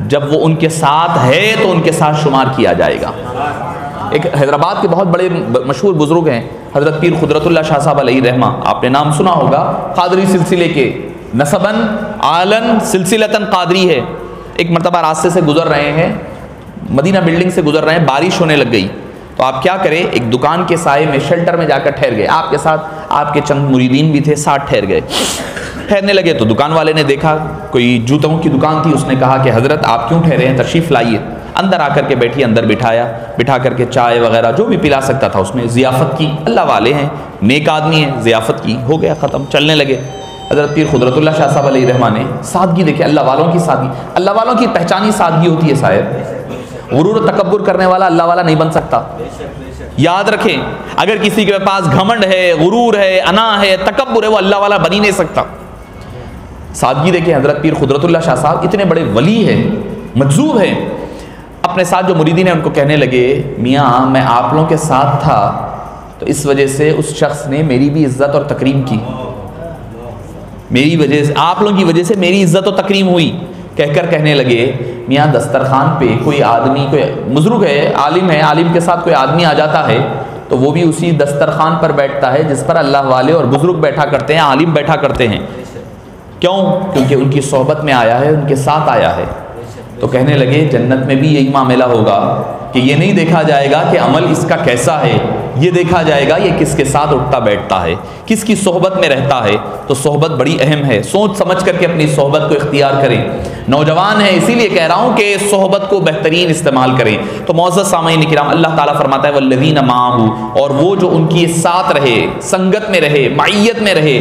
جب وہ ان کے ساتھ ہے تو ان کے ساتھ شمار کیا جائے گا۔ ایک حیدرآباد کے بہت بڑے مشہور بزرگ ہیں حضرت پیر قدرت اللہ شاہ صاحب علیہ رحمہ، آپ نے نام سنا ہوگا، قادری سلسلے کے، نسباً آلن سلسلتاً قادری ہے۔ ایک مرتبہ راستے سے گزر رہے ہیں، مدینہ بلڈنگ سے گزر رہے ہیں، بارش ہونے لگ گئی، تو آپ کیا کریں، ایک دکان کے سائے میں شیلٹر میں جا کر ٹھہر گئے۔ آپ کے ساتھ آپ کے چند مریدین بھی تھے، ساتھ ٹھہر گئے۔ ٹھہرنے لگے تو دکان والے نے دیکھا، کوئی جوتوں کی دکان تھی، اس نے کہا کہ حضرت آپ کیوں ٹھہرے ہیں، تشریف لائیے۔ اندر آ کر کے بیٹھی، اندر بٹھایا، بٹھا کر کے چائے وغیرہ جو بھی پلا سکتا تھا اس نے ضیافت کی۔ اللہ والے ہیں، نیک آدمی ہیں، ضیافت کی، ہو گیا ختم، چلنے لگے۔ حضرت پیر قدرت اللہ شاہ صاحب علیہ رحمہ نے سادگی دیکھے، اللہ والوں کی سادگی، اللہ والوں کی پہچانی سادگی ہوتی ہے صاحب۔ غرور و تکبر کرنے والا اللہ والا نہیں بن سکتا۔ یاد رکھیں، اگر کسی کے پاس گھمنڈ ہے، غرور ہے، انا ہے، تکبر ہے، وہ اللہ والا بن ہی نہیں سکتا۔ سادگی دیکھیں، حضرت پیر قدرت اللہ شاہ صاحب اتنے بڑے ولی ہیں، مجذوب ہیں، اپنے ساتھ جو مریدین ہیں ان کو کہنے لگے، میاں میں آپ لوگوں کے ساتھ تھا تو اس وجہ سے اس شخص نے میری بھی عزت اور تکریم کی، میری وجہ سے، آپ لوگوں کی وجہ سے میری عزت و تکریم ہوئی۔ کہہ کر کہنے لگے، میاں دسترخوان پہ کوئی آدمی، کوئی بزرگ ہے، عالم ہے، عالم کے ساتھ کوئی آدمی آ جاتا ہے تو وہ بھی اسی دسترخوان پر بیٹھتا ہے جس پر اللہ والے اور بزرگ بیٹھا کرتے ہیں، عالم بیٹھا کرتے ہیں۔ کیوں؟ کیونکہ ان کی صحبت میں آیا ہے، ان کے ساتھ آیا ہے۔ تو کہنے لگے جنت میں بھی یہی معاملہ ہوگا کہ یہ نہیں دیکھا جائے گا کہ عمل اس کا کیسا ہے، یہ دیکھا جائے گا یہ کس کے ساتھ اٹھتا بیٹھتا ہے، کس کی صحبت میں رہتا ہے۔ تو صحبت بڑی اہم ہے، سوچ سمجھ کر کے اپنی صحبت کو اختیار کریں۔ نوجوان ہیں اسی لیے کہہ رہا ہوں کہ صحبت کو بہترین استعمال کریں۔ تو معزز سامعین کرام، اللہ تعالیٰ فرماتا ہے والذین معہ، اور وہ جو ان کی ساتھ رہے، سنگت میں رہے، معیت میں رہے۔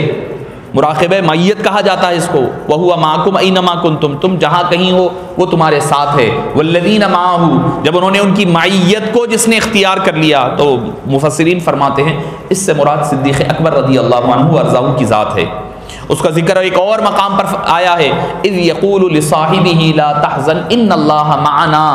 مراقبہ معیت کہا جاتا ہے اس کو، وَهُوَ مَعَكُمْ أَيْنَمَا كُنْتُمْ، تم جہاں کہیں ہو وہ تمہارے ساتھ ہے۔ وَالَّذِينَ مَعَهُ، جب انہوں نے ان کی معیت کو جس نے اختیار کر لیا، تو مفسرین فرماتے ہیں اس سے مراد صدیق اکبر رضی اللہ عنہ وارضاہ کی ذات ہے۔ اس کا ذکر ایک اور مقام پر آیا ہے، اِذْ يَقُولُ لِصَاحِبِهِ لَا تَحْزَنْ إِنَّ اللَّهَ مَعَنَا،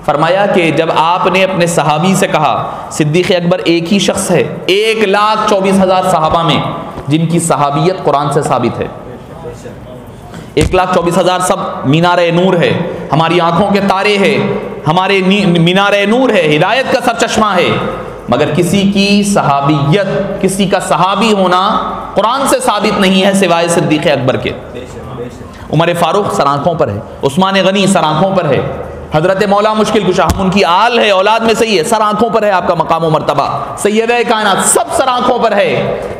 فرمایا کہ جب آپ نے اپنے صحابی سے کہا، صدیق اکبر ایک ہی شخص ہے 1,24,000 صحابہ میں جن کی صحابیت قرآن سے ثابت ہے، 1,24,000 سب مینار نور ہے، ہماری آنکھوں کے تارے ہے، ہمارے مینار نور ہے، ہدایت کا سرچشمہ ہے، مگر کسی کی صحابیت، کسی کا صحابی ہونا قرآن سے ثابت نہیں ہے سوائے صدیق اکبر کے۔ عمر فاروق سر آنکھوں پر ہے، عثمان غنی سر آنکھوں پر ہے، حضرت مولا مشکل کشا، ہم ان کی آل ہے، اولاد میں صحیح ہے، سر آنکھوں پر ہے آپ کا مقام و مرتبہ، سیدہ کائنات سب سر آنکھوں پر ہے،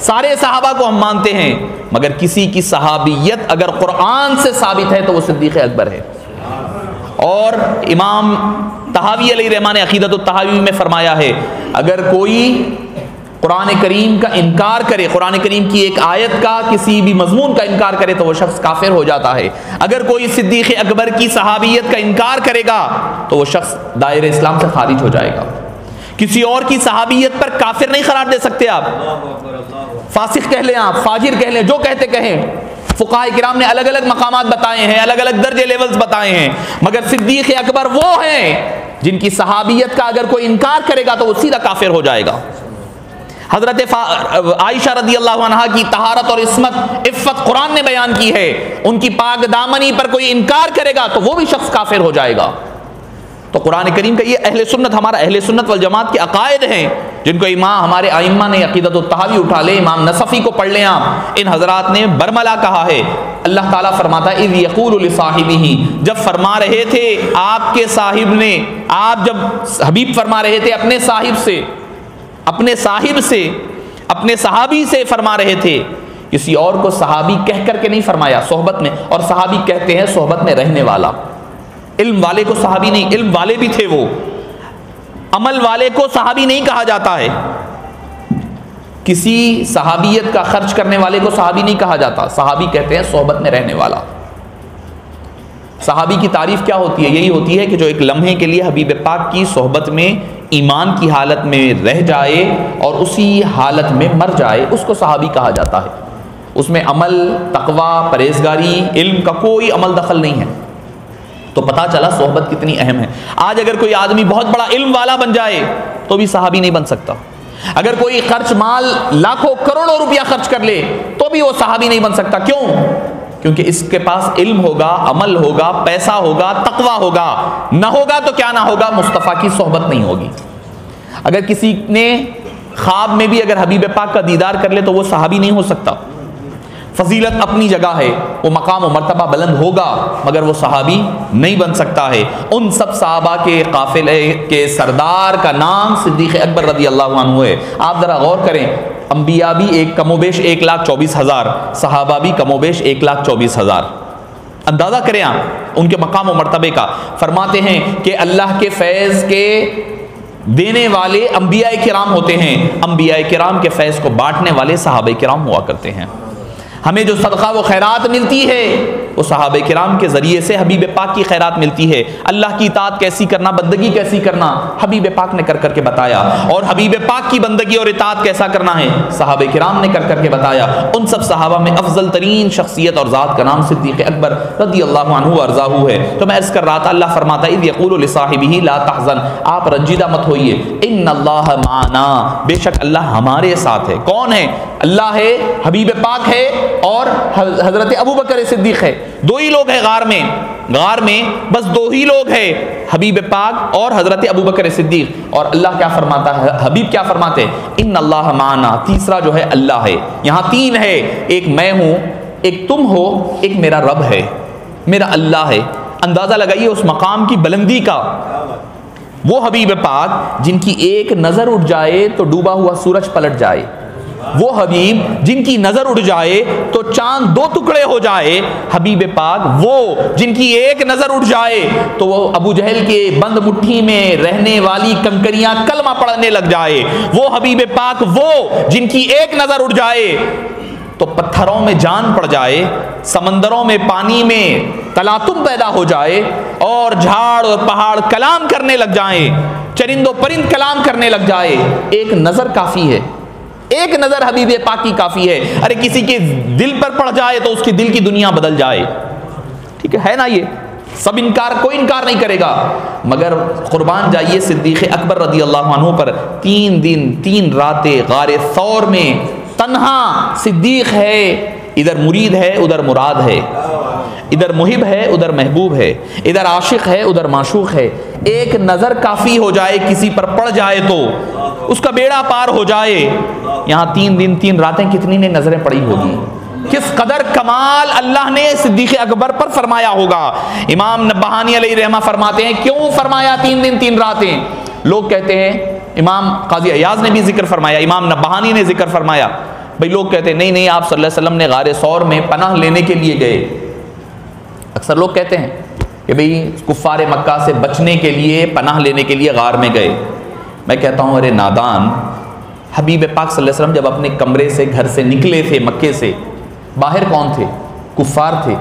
سارے صحابہ کو ہم مانتے ہیں، مگر کسی کی صحابیت اگر قرآن سے ثابت ہے تو وہ صدیق اکبر ہے۔ اور امام طحاوی علیہ رحمٰن نے عقیدۃ الطحاوی میں فرمایا ہے، اگر کوئی قرآن کریم کا انکار کرے، قرآن کریم کی ایک آیت کا کسی بھی مضمون کا انکار کرے تو وہ شخص کافر ہو جاتا ہے۔ اگر کوئی صدیق اکبر کی صحابیت کا انکار کرے گا تو وہ شخص دائرہ اسلام سے خارج ہو جائے گا۔ کسی اور کی صحابیت پر کافر نہیں قرار دے سکتے آپ، فاسق کہہ لیں آپ، فاجر کہہ لیں، جو کہتے کہیں۔ فقہاء کرام نے الگ الگ مقامات بتائے ہیں، الگ الگ درجے لیولز بتائے ہیں، مگر صدیق اکبر وہ ہیں جن کی صحابیت کا اگر کوئی انکار کرے گا تو وہ سیدھا کافر ہو جائے گا۔ حضرت عائشہ رضی اللہ عنہا کی طہارت اور عفت قرآن نے بیان کی ہے، ان کی پاک دامنی پر کوئی انکار کرے گا تو وہ بھی شخص کافر ہو جائے گا۔ تو قرآن کریم کا یہ اہل سنت، ہمارا اہل سنت والجماعت کے عقائد ہیں جن کو امام ہمارے ائمہ نے عقیدۃ الطحاوی اٹھا لے، امام نصفی کو پڑھ لیں آپ، ان حضرات نے برملا کہا ہے۔ اللہ تعالیٰ فرماتا ہے اذ یقول لصاحبہ، جب فرما رہے تھے آپ کے صاحب نے، آپ جب حبیب فرما رہے تھے اپنے صاحب سے، اپنے صاحب سے، اپنے صحابی سے فرما رہے تھے، کسی اور کو صحابی کہہ کر کے نہیں فرمایا صحبت میں، اور صحابی کہتے ہیں صحبت میں رہنے والا، علم والے کو صحابی نہیں، علم والے بھی تھے وہ، عمل والے کو صحابی نہیں کہا جاتا ہے، کسی صحابیت کا خرچ کرنے والے کو صحابی نہیں کہا جاتا، صحابی کہتے ہیں صحبت میں رہنے والا۔ صحابی کی تعریف کیا ہوتی ہے؟ یہی ہوتی ہے کہ جو ایک لمحے کے لیے حبیب پاک کی صحبت میں ایمان کی حالت میں رہ جائے اور اسی حالت میں مر جائے، اس کو صحابی کہا جاتا ہے۔ اس میں عمل، تقوی، پرہیزگاری، علم کا کوئی عمل دخل نہیں ہے۔ تو پتہ چلا صحبت کتنی اہم ہے۔ آج اگر کوئی آدمی بہت بڑا علم والا بن جائے تو بھی صحابی نہیں بن سکتا، اگر کوئی خرچ مال لاکھوں کروڑوں روپیہ خرچ کر لے تو بھی وہ صحابی نہیں بن سکتا۔ کیوں؟ کیونکہ اس کے پاس علم ہوگا، عمل ہوگا، پیسہ ہوگا، تقوی ہوگا، نہ ہوگا تو کیا نہ ہوگا، مصطفیٰ کی صحبت نہیں ہوگی۔ اگر کسی نے خواب میں بھی اگر حبیب پاک کا دیدار کر لے تو وہ صحابی نہیں ہو سکتا۔ فضیلت اپنی جگہ ہے، وہ مقام و مرتبہ بلند ہوگا مگر وہ صحابی نہیں بن سکتا ہے۔ ان سب صحابہ کے قافلے کے سردار کا نام صدیق اکبر رضی اللہ عنہ ہے۔ آپ ذرا غور کریں، انبیاء بھی ایک کم و بیش 1,24,000، صحابہ بھی کم و بیش 1,24,000۔ اندازہ کریں آپ ان کے مقام و مرتبے کا۔ فرماتے ہیں کہ اللہ کے فیض کے دینے والے انبیاء کرام ہوتے ہیں، انبیاء کرام کے فیض کو بانٹنے والے صحابہ کرام ہوا کرتے ہیں۔ ہمیں جو صدقہ و خیرات ملتی ہے وہ صحابہ کرام کے ذریعے سے حبیب پاک کی خیرات ملتی ہے۔ اللہ کی اطاعت کیسی کرنا، بندگی کیسی کرنا، حبیب پاک نے کر کر کے بتایا، اور حبیب پاک کی بندگی اور اطاعت کیسا کرنا ہے صحابہ کرام نے کر کر کے بتایا۔ ان سب صحابہ میں افضل ترین شخصیت اور ذات کا نام صدیق اکبر رضی اللہ عنہ وارضاہ ہے۔ تو میں عرض کر رہا تھا، اللہ فرماتا ہے اذ یقول لصاحبہ لا تحزن، آپ رنجیدہ مت ہوئیے، ان اللہ معنا، بے شک اللہ ہمارے ساتھ ہے۔ کون ہے؟ اللہ ہے، حبیب پاک ہے، اور حضرت ابو بکر صدیق ہے۔ دو ہی لوگ ہیں غار میں بس دو ہی لوگ ہیں، حبیب پاک اور حضرت ابو بکر صدیق۔ اور اللہ کیا فرماتا ہے، حبیب کیا فرماتے ہیں؟ ان اللہ معنا، تیسرا جو ہے اللہ ہے۔ یہاں تین ہے، ایک میں ہوں، ایک تم ہو، ایک میرا رب ہے، میرا اللہ ہے۔ اندازہ لگائیے اس مقام کی بلندی کا۔ وہ حبیب پاک جن کی ایک نظر اٹھ جائے تو ڈوبا ہوا سورج پلٹ جائے، وہ حبیب جن کی نظر اٹھ جائے تو چاند دو ٹکڑے ہو جائے، حبیب پاک وہ جن کی ایک نظر اٹھ جائے تو وہ ابو جہل کے بند مٹھی میں رہنے والی کنکریاں کلمہ پڑھنے لگ جائے، وہ حبیب پاک وہ جن کی ایک نظر اٹھ جائے تو پتھروں میں جان پڑ جائے، سمندروں میں پانی میں تلاطم پیدا ہو جائے، اور جھاڑ اور پہاڑ کلام کرنے لگ جائیں، چرند و پرند کلام کرنے لگ جائے۔ ایک نظر کافی ہے، ایک نظر حبیب پاک کی کافی ہے۔ ارے کسی کے دل پر پڑ جائے تو اس کی دل کی دنیا بدل جائے، ٹھیک ہے نا؟ یہ سب کوئی انکار نہیں کرے گا، مگر قربان جائیے صدیق اکبر رضی اللہ عنہ پر 3 دن 3 راتیں غار ثور میں تنہا صدیق ہے، ادھر مرید ہے ادھر مراد ہے، ادھر محب ہے ادھر محبوب ہے، ادھر عاشق ہے ادھر معشوق ہے۔ ایک نظر کافی ہو جائے، کسی پر پڑ جائے تو اس کا بیڑا پار ہو جائے۔ یہاں 3 دن 3 راتیں کتنی نے نظریں پڑی ہوگی؟ کس قدر کمال اللہ نے صدیق اکبر پر فرمایا ہوگا۔ امام نبہانی علیہ رحمہ فرماتے ہیں کیوں فرمایا 3 دن 3 راتیں؟ لوگ کہتے ہیں، امام قاضی ایاز نے بھی ذکر فرمایا، امام نبہانی نے ذکر فرمایا، بھئی لوگ کہتے ہیں نہیں آپ صلی اللہ علیہ وسلم نے غار ثور میں پناہ لینے کے لیے گئے۔ اکثر لوگ کہتے ہیں کہ بھئی کفار مکہ سے بچنے کے لیے پناہ لینے کے لیے غار میں گئے۔ میں کہتا ہوں ارے نادان، حبیب پاک صلی اللہ علیہ وسلم جب اپنے کمرے سے گھر سے نکلے تھے مکے سے، باہر کون تھے؟ کفار تھے،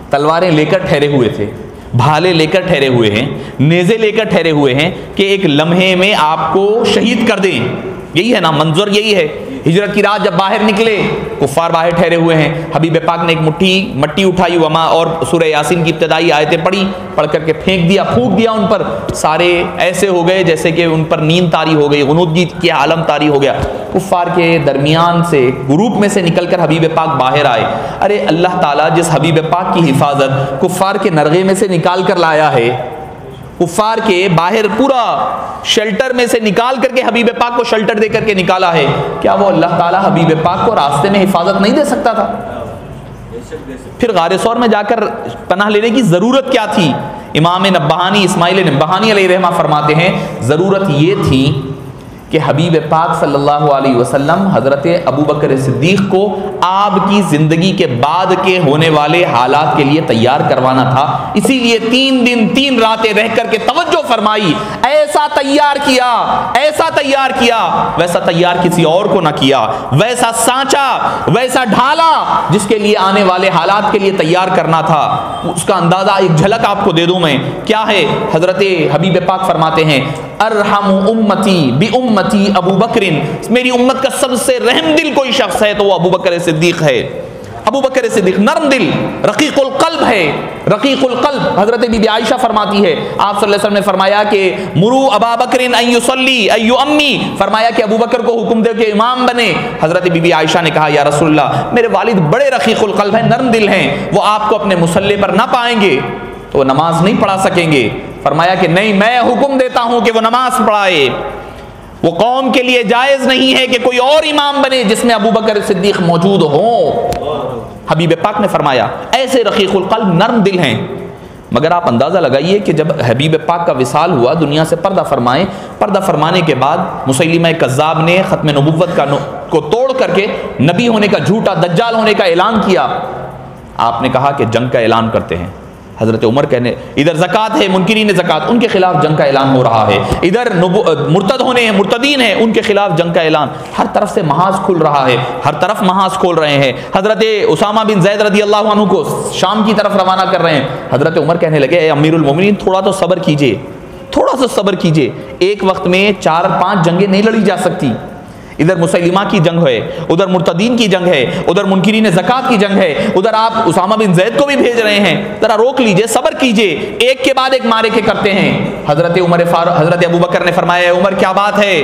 تلواریں لے کر ٹھہرے ہوئے تھے، بھالے لے کر ٹھہرے ہوئے ہیں، نیزے لے کر ٹھہرے ہوئے ہیں کہ ایک لمحے میں آپ کو شہید کر دیں۔ یہی ہے نا منظر، یہی ہے۔ ہجرت کی رات جب باہر نکلے، کفار باہر ٹھہرے ہوئے ہیں، حبیب پاک نے ایک مٹھی مٹی اٹھائی وما اور سورہ یاسین کی ابتدائی آیتیں پڑھی، پڑھ کر کے پھینک دیا، پھونک دیا ان پر، سارے ایسے ہو گئے جیسے کہ ان پر نیند طاری ہو گئی، غنودگی کی عالم طاری ہو گیا۔ کفار کے درمیان سے گروپ میں سے نکل کر حبیب پاک باہر آئے۔ ارے اللہ تعالیٰ جس حبیب پاک کی حفاظت کفار کے نرغے میں سے نکال کر لایا ہے، کفار کے باہر پورا شیلٹر میں سے نکال کر کے حبیب پاک کو شیلٹر دے کر کے نکالا ہے، کیا وہ اللہ تعالیٰ حبیب پاک کو راستے میں حفاظت نہیں دے سکتا تھا؟ پھر غار ثور میں جا کر پناہ لینے کی ضرورت کیا تھی؟ امام نبہانی اسماعیل نبہانی علیہ رحمہ فرماتے ہیں ضرورت یہ تھی کہ حبیب پاک صلی اللہ علیہ وسلم حضرت ابو بکر صدیق کو آپ کی زندگی کے بعد کے ہونے والے حالات کے لیے تیار کروانا تھا، اسی لیے 3 دن 3 راتیں رہ کر کے توجہ فرمائی، ایسا تیار کیا ویسا تیار کسی اور کو نہ کیا، ویسا سانچا، ویسا ڈھالا جس کے لیے آنے والے حالات کے لیے تیار کرنا تھا۔ اس کا اندازہ ایک جھلک آپ کو دے دوں میں، کیا ہے؟ حضرت حبیب پاک فرماتے ہیں ارحم امتی بی امتی ابو بکر، میری امت کا سب سے رحم دل کوئی شخص ہے تو وہ ابو بکر صدیق ہے۔ ابو بکر صدیق نرم دل، رقیق القلب ہے، رقیق القلب۔ حضرت بی بی عائشہ فرماتی ہے آپ صلی اللہ علیہ وسلم نے فرمایا کہ مرو ابا بکر ان یصلی ای یؤمی، فرمایا کہ ابو بکر کو حکم دے کہ امام بنے۔ حضرت بی بی عائشہ نے کہا یا رسول اللہ میرے والد بڑے رقیق القلب ہیں، نرم دل ہیں، وہ آپ کو اپنے مصلی پر نہ پائیں گے تو وہ نماز نہیں پڑھا سکیں گے۔ فرمایا کہ نہیں، میں حکم دیتا ہوں کہ وہ نماز پڑھائے۔ وہ قوم کے لیے جائز نہیں ہے کہ کوئی اور امام بنے جس میں ابو بکر صدیق موجود ہوں۔ حبیب پاک نے فرمایا ایسے رقیق القلب نرم دل ہیں۔ مگر آپ اندازہ لگائیے کہ جب حبیب پاک کا وصال ہوا، دنیا سے پردہ فرمانے کے بعد مسیلمہ کذاب نے ختم نبوت کو توڑ کر کے نبی ہونے کا، جھوٹا دجال ہونے کا اعلان کیا۔ آپ نے کہا کہ جنگ کا اعلان کرتے ہیں۔ حضرت عمر کہنے ادھر زکوٰۃ ہے، منکرین زکوٰۃ ان کے خلاف جنگ کا اعلان ہو رہا ہے، ادھر مرتد ہونے ہیں، مرتدین ہیں، ان کے خلاف جنگ کا اعلان، ہر طرف سے محاذ کھل رہا ہے، ہر طرف محاذ کھول رہے ہیں۔ حضرت اسامہ بن زید رضی اللہ عنہ کو شام کی طرف روانہ کر رہے ہیں۔ حضرت عمر کہنے لگے اے امیر المومنین تھوڑا تو صبر کیجئے، تھوڑا سا صبر کیجئے، ایک وقت میں 4-5 جنگیں نہیں لڑی جا سکتی، ادھر مسیلمہ کی جنگ ہے، ادھر مرتدین کی جنگ ہے، ادھر منکرین زکوٰۃ کی جنگ ہے، ادھر آپ اسامہ بن زید کو بھی بھیج رہے ہیں، ذرا روک لیجئے، صبر کیجئے، ایک کے بعد ایک مارے کے کرتے ہیں۔ حضرت ابو بکر نے فرمایا اے عمر کیا بات ہے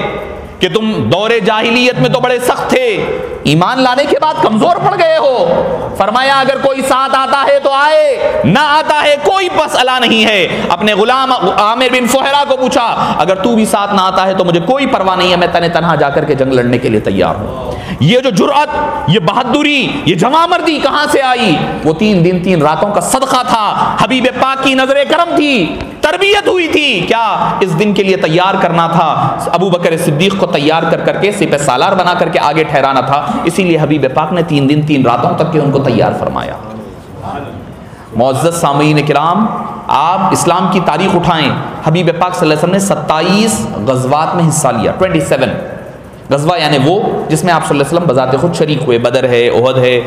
کہ تم دور جاہلیت میں تو بڑے سخت تھے، ایمان لانے کے بعد کمزور پڑ گئے ہو۔ فرمایا اگر کوئی ساتھ آتا ہے تو آئے، نہ آتا ہے کوئی مسئلہ نہیں ہے۔ اپنے غلام عامر بن فہرہ کو پوچھا اگر تو بھی ساتھ نہ آتا ہے تو مجھے کوئی پرواہ نہیں ہے، میں تنہا جا کر کے جنگ لڑنے کے لیے تیار ہوں۔ یہ جو جرأت، یہ بہادری، یہ جوامردی کہاں سے آئی؟ وہ 3 دن 3 راتوں کا صدقہ تھا، حبیب پاک کی نظر کرم تھی، تربیت ہوئی تھی، کیا اس دن کے لیے تیار کرنا تھا، ابو بکر صدیق کو تیار کر کے سپہ سالار بنا کر کے آگے ٹھہرانا تھا، اسی لیے حبیب پاک نے 3 دن 3 راتوں تک کے ان کو تیار فرمایا۔ معزز سامعین کرام، آپ اسلام کی تاریخ اٹھائیں، حبیب پاک صلی اللہ علیہ وسلم نے 27 غزوات میں حصہ لیا، 27 غزوہ یعنی وہ جس میں آپ صلی اللہ علیہ وسلم بذات خود شریک ہوئے، بدر ہے، احد ہے،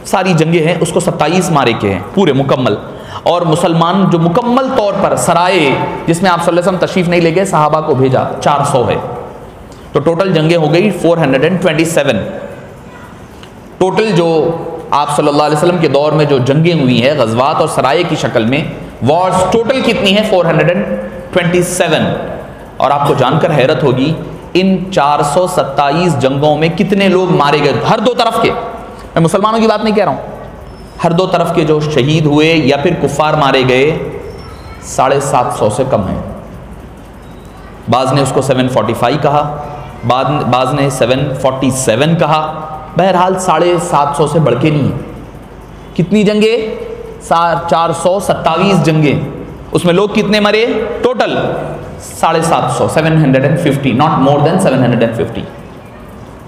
ساری جنگیں ہیں، اس کو 27 مارے کے ہیں پورے مکمل۔ اور مسلمان جو مکمل طور پر سرائے جس میں آپ صلی اللہ علیہ وسلم تشریف نہیں لے گئے، صحابہ کو بھیجا 400 ہے، تو ٹوٹل جنگیں ہو گئی 427۔ ٹوٹل جو آپ صلی اللہ علیہ وسلم کے دور میں جو جنگیں ہوئی ہیں غزوات اور سرائے کی شکل میں، وارز ٹوٹل کتنی ہیں؟ 427۔ اور آپ کو جان کر حیرت ہوگی ان 427 جنگوں میں کتنے لوگ مارے گئے، ہر 2 طرف کے، میں مسلمانوں کی بات نہیں کہہ رہا ہوں، ہر 2 طرف کے جو شہید ہوئے یا پھر کفار مارے گئے 750 سے کم ہیں۔ بعض نے اس کو 745 کہا، بعض نے 747 کہا، بہرحال 750 سے بڑھ کے نہیں ہے. کتنی جنگیں؟ 427 جنگیں. اس میں لوگ کتنے مرے ٹوٹل؟ 750, 750, ناٹ مور دین 750.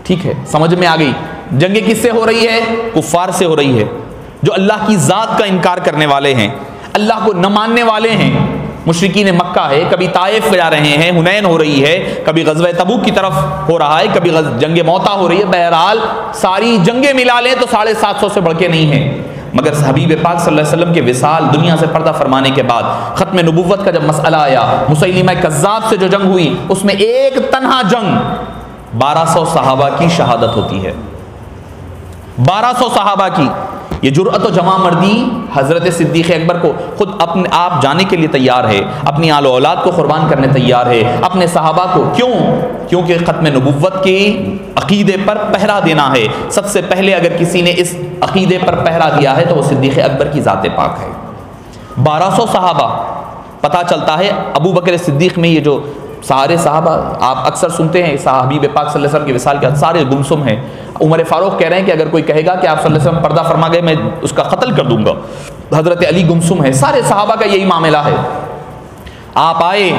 ٹھیک ہے, سمجھ میں آ گئی. جنگیں کس سے ہو رہی ہے؟ کفار سے ہو رہی ہے, جو اللہ کی ذات کا انکار کرنے والے ہیں, اللہ کو نہ ماننے والے ہیں. مشرکین مکہ ہے, کبھی طائف جا رہے ہیں, حنین ہو رہی ہے, کبھی غزوہ تبوک کی طرف ہو رہا ہے, کبھی جنگ موتا ہو رہی ہے. بہرحال ساری جنگیں ملا لیں تو 750 سے بڑھ کے نہیں ہیں. مگر حبیب پاک صلی اللہ علیہ وسلم کے وصال, دنیا سے پردہ فرمانے کے بعد ختم نبوت کا جب مسئلہ آیا, مسیلمہ کذاب سے جو جنگ ہوئی, اس میں ایک تنہا جنگ 1200 صحابہ کی شہادت ہوتی ہے. 1200 صحابہ کی. یہ جرأت و جمع مردی حضرت صدیق اکبر کو خود اپنے آپ جانے کے لیے تیار ہے, اپنی آل و اولاد کو قربان کرنے تیار ہے, اپنے صحابہ کو. کیوں؟ کیونکہ ختم نبوت کے عقیدے پر پہرا دینا ہے. سب سے پہلے اگر کسی نے اس عقیدے پر پہرا دیا ہے تو وہ صدیق اکبر کی ذات پاک ہے. 1200 صحابہ. پتہ چلتا ہے ابو بکر صدیق میں یہ جو سارے صحابہ آپ اکثر سنتے ہیں حبیب پاک صلی اللہ علیہ وسلم کے وصال کے سارے گمسم ہیں. عمر فاروق کہہ رہے ہیں کہ اگر کوئی کہے گا کہ آپ صلی اللہ علیہ وسلم پردہ فرما گئے میں اس کا قتل کر دوں گا. حضرت علی گمسم ہے. سارے صحابہ کا یہی معاملہ ہے. آپ آئے,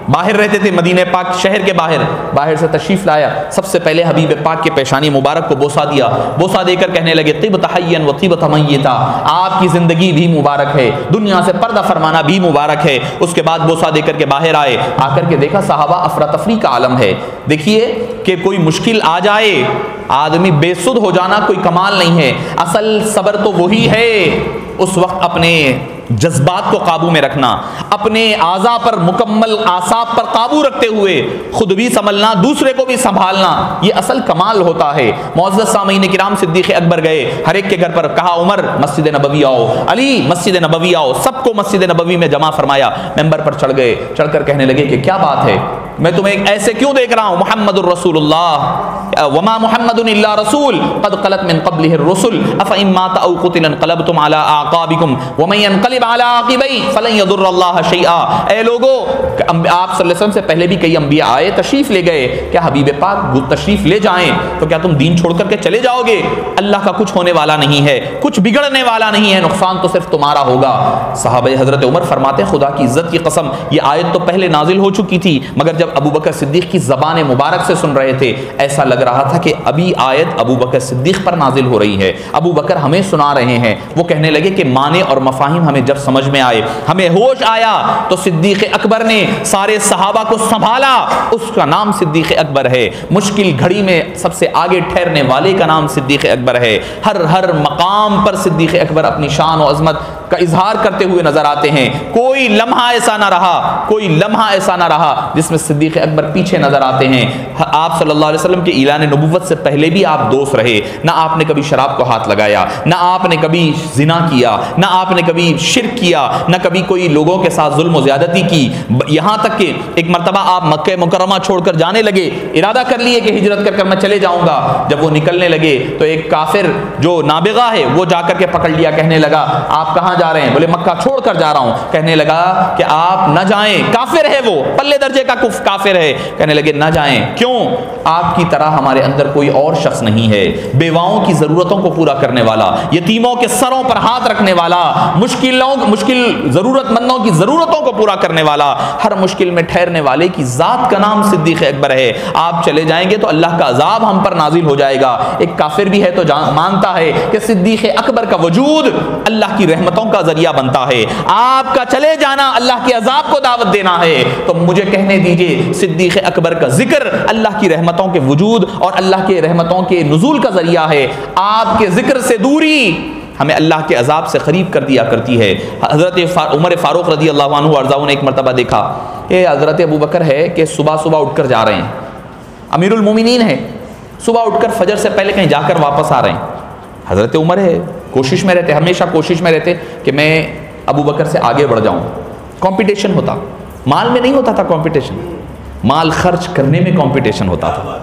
باہر رہتے تھے مدینہ پاک شہر کے باہر سے تشریف لایا, سب سے پہلے حبیب پاک کے پیشانی مبارک کو بوسہ دیا. بوسہ دے کر کہنے لگے طبت حیا و طیبت میتا, آپ کی زندگی بھی مبارک ہے, دنیا سے پردہ فرمانا بھی مبارک ہے. اس کے بعد بوسہ دے کر کے باہر آئے. آ کر کے دیکھا صحابہ افراتفری کا عالم ہے. دیکھیے کہ کوئی مشکل آ جائے, آدمی بے سدھ ہو جانا کوئی کمال نہیں ہے. اصل صبر تو وہی ہے اس وقت اپنے جذبات کو قابو میں رکھنا, اپنے اعضاء پر مکمل اعصاب پر قابو رکھتے ہوئے خود بھی سنبھلنا, دوسرے کو بھی سنبھالنا, یہ اصل کمال ہوتا ہے. معزز سامعین کرام, صدیق اکبر گئے, ہر ایک کے گھر پر کہا عمر مسجد نبوی آؤ, علی مسجد نبوی آؤ, سب کو مسجد نبوی میں جمع فرمایا. ممبر پر چڑھ گئے, چڑھ کر کہنے لگے کہ کیا بات ہے, میں تمہیں ایسے کیوں دیکھ رہا ہوں؟ محمد الرسول اللہ وما محمد الا رسول قد خلت من قبله الرسل افان مات او قتل انقلبتم على اعقابكم ومن ينقلب على عقبيه فلن يضر الله شيئا. اے لوگو, آپ صلی اللہ علیہ وسلم سے پہلے بھی کئی انبیاء آئے, تشریف لے گئے, کیا حبیب پاک تشریف لے جائیں تو کیا تم دین چھوڑ کر کے چلے جاؤ گے؟ اللہ کا کچھ ہونے والا نہیں ہے, کچھ بگڑنے والا نہیں ہے, نقصان تو صرف تمہارا ہوگا. صحابہ حضرت عمر فرماتے خدا کی عزت کی قسم, یہ آیت تو پہلے نازل ہو چکی تھی, مگر جب ابو بکر صدیق کی زبان مبارک سے سن رہے تھے ایسا لگ رہا تھا کہ ابھی آیت ابو بکر صدیق پر نازل ہو رہی ہے, ابو بکر ہمیں سنا رہے ہیں. وہ کہنے لگے کہ معنی اور مفاہیم ہمیں جب سمجھ میں آئے, ہمیں ہوش آیا تو صدیق اکبر نے سارے صحابہ کو سنبھالا. اس کا نام صدیق اکبر ہے. مشکل گھڑی میں سب سے آگے ٹھہرنے والے کا نام صدیق اکبر ہے. ہر مقام پر صدیق اکبر اپنی شان و عظمت کا اظہار کرتے ہوئے نظر آتے ہیں. کوئی لمحہ ایسا نہ رہا جس میں صدیق اکبر پیچھے نظر آتے ہیں. آپ صلی اللہ علیہ وسلم کے اعلان نبوت سے پہلے بھی آپ دوست رہے, نہ آپ نے کبھی شراب کو ہاتھ لگایا, نہ آپ نے کبھی زنا کیا, نہ آپ نے کبھی شرک کیا, نہ کبھی کوئی لوگوں کے ساتھ ظلم و زیادتی کی. یہاں تک کہ ایک مرتبہ آپ مکہ مکرمہ چھوڑ کر جانے لگے, ارادہ کر لیے کہ ہجرت کر میں چلے جاؤں گا. جب وہ نکلنے لگے تو ایک کافر جو نابغہ ہے وہ جا کر کے پکڑ لیا, کہنے لگا آپ کہاں جا رہے ہیں؟ بولے مکہ چھوڑ کر جا رہا ہوں. کہنے لگا کہ آپ نہ جائیں, کافر ہے وہ, پلے درجے کا کافر ہے. کہنے لگے نہ جائیں. کیوں؟ آپ کی طرح ہمارے اندر کوئی اور شخص نہیں ہے, بیواؤں کی ضرورتوں کو پورا کرنے والا, یتیموں کے سروں پر ہاتھ رکھنے والا, مشکل ضرورت مندوں کی ضرورتوں کو پورا کرنے والا, ہر مشکل میں ٹھہرنے والے کی ذات کا نام صدیق اکبر ہے. آپ چلے جائیں گے تو اللہ کا عذاب ہم پر نازل ہو جائے گا. ایک کافر بھی ہے تو مانتا ہے کہ صدیق اکبر کا وجود اللہ کی رحمتوں کا ذریعہ بنتا ہے. آپ کا چلے جانا اللہ کے عذاب کو دعوت دینا ہے. تو مجھے کہنے دیجئے صدیق اکبر کا ذکر اللہ کی رحمتوں کے وجود اور اللہ کے رحمتوں کے نزول کا ذریعہ ہے. آپ کے ذکر سے دوری ہمیں اللہ کے عذاب سے قریب کر دیا کرتی ہے. حضرت عمر فاروق رضی اللہ عنہ وارضاہ نے ایک مرتبہ دیکھا کہ حضرت ابو بکر ہے کہ صبح اٹھ کر جا رہے ہیں, امیر المومنین ہے, صبح اٹھ کر فجر سے پہلے کہیں جا کر واپس آ رہے ہیں. حضرت عمر ہے کوشش میں رہتے, ہمیشہ کوشش میں رہتے کہ میں ابو بکر سے آگے بڑھ جاؤں. کمپٹیشن ہوتا, مال میں نہیں ہوتا تھا کمپٹیشن, مال خرچ کرنے میں کمپٹیشن ہوتا تھا.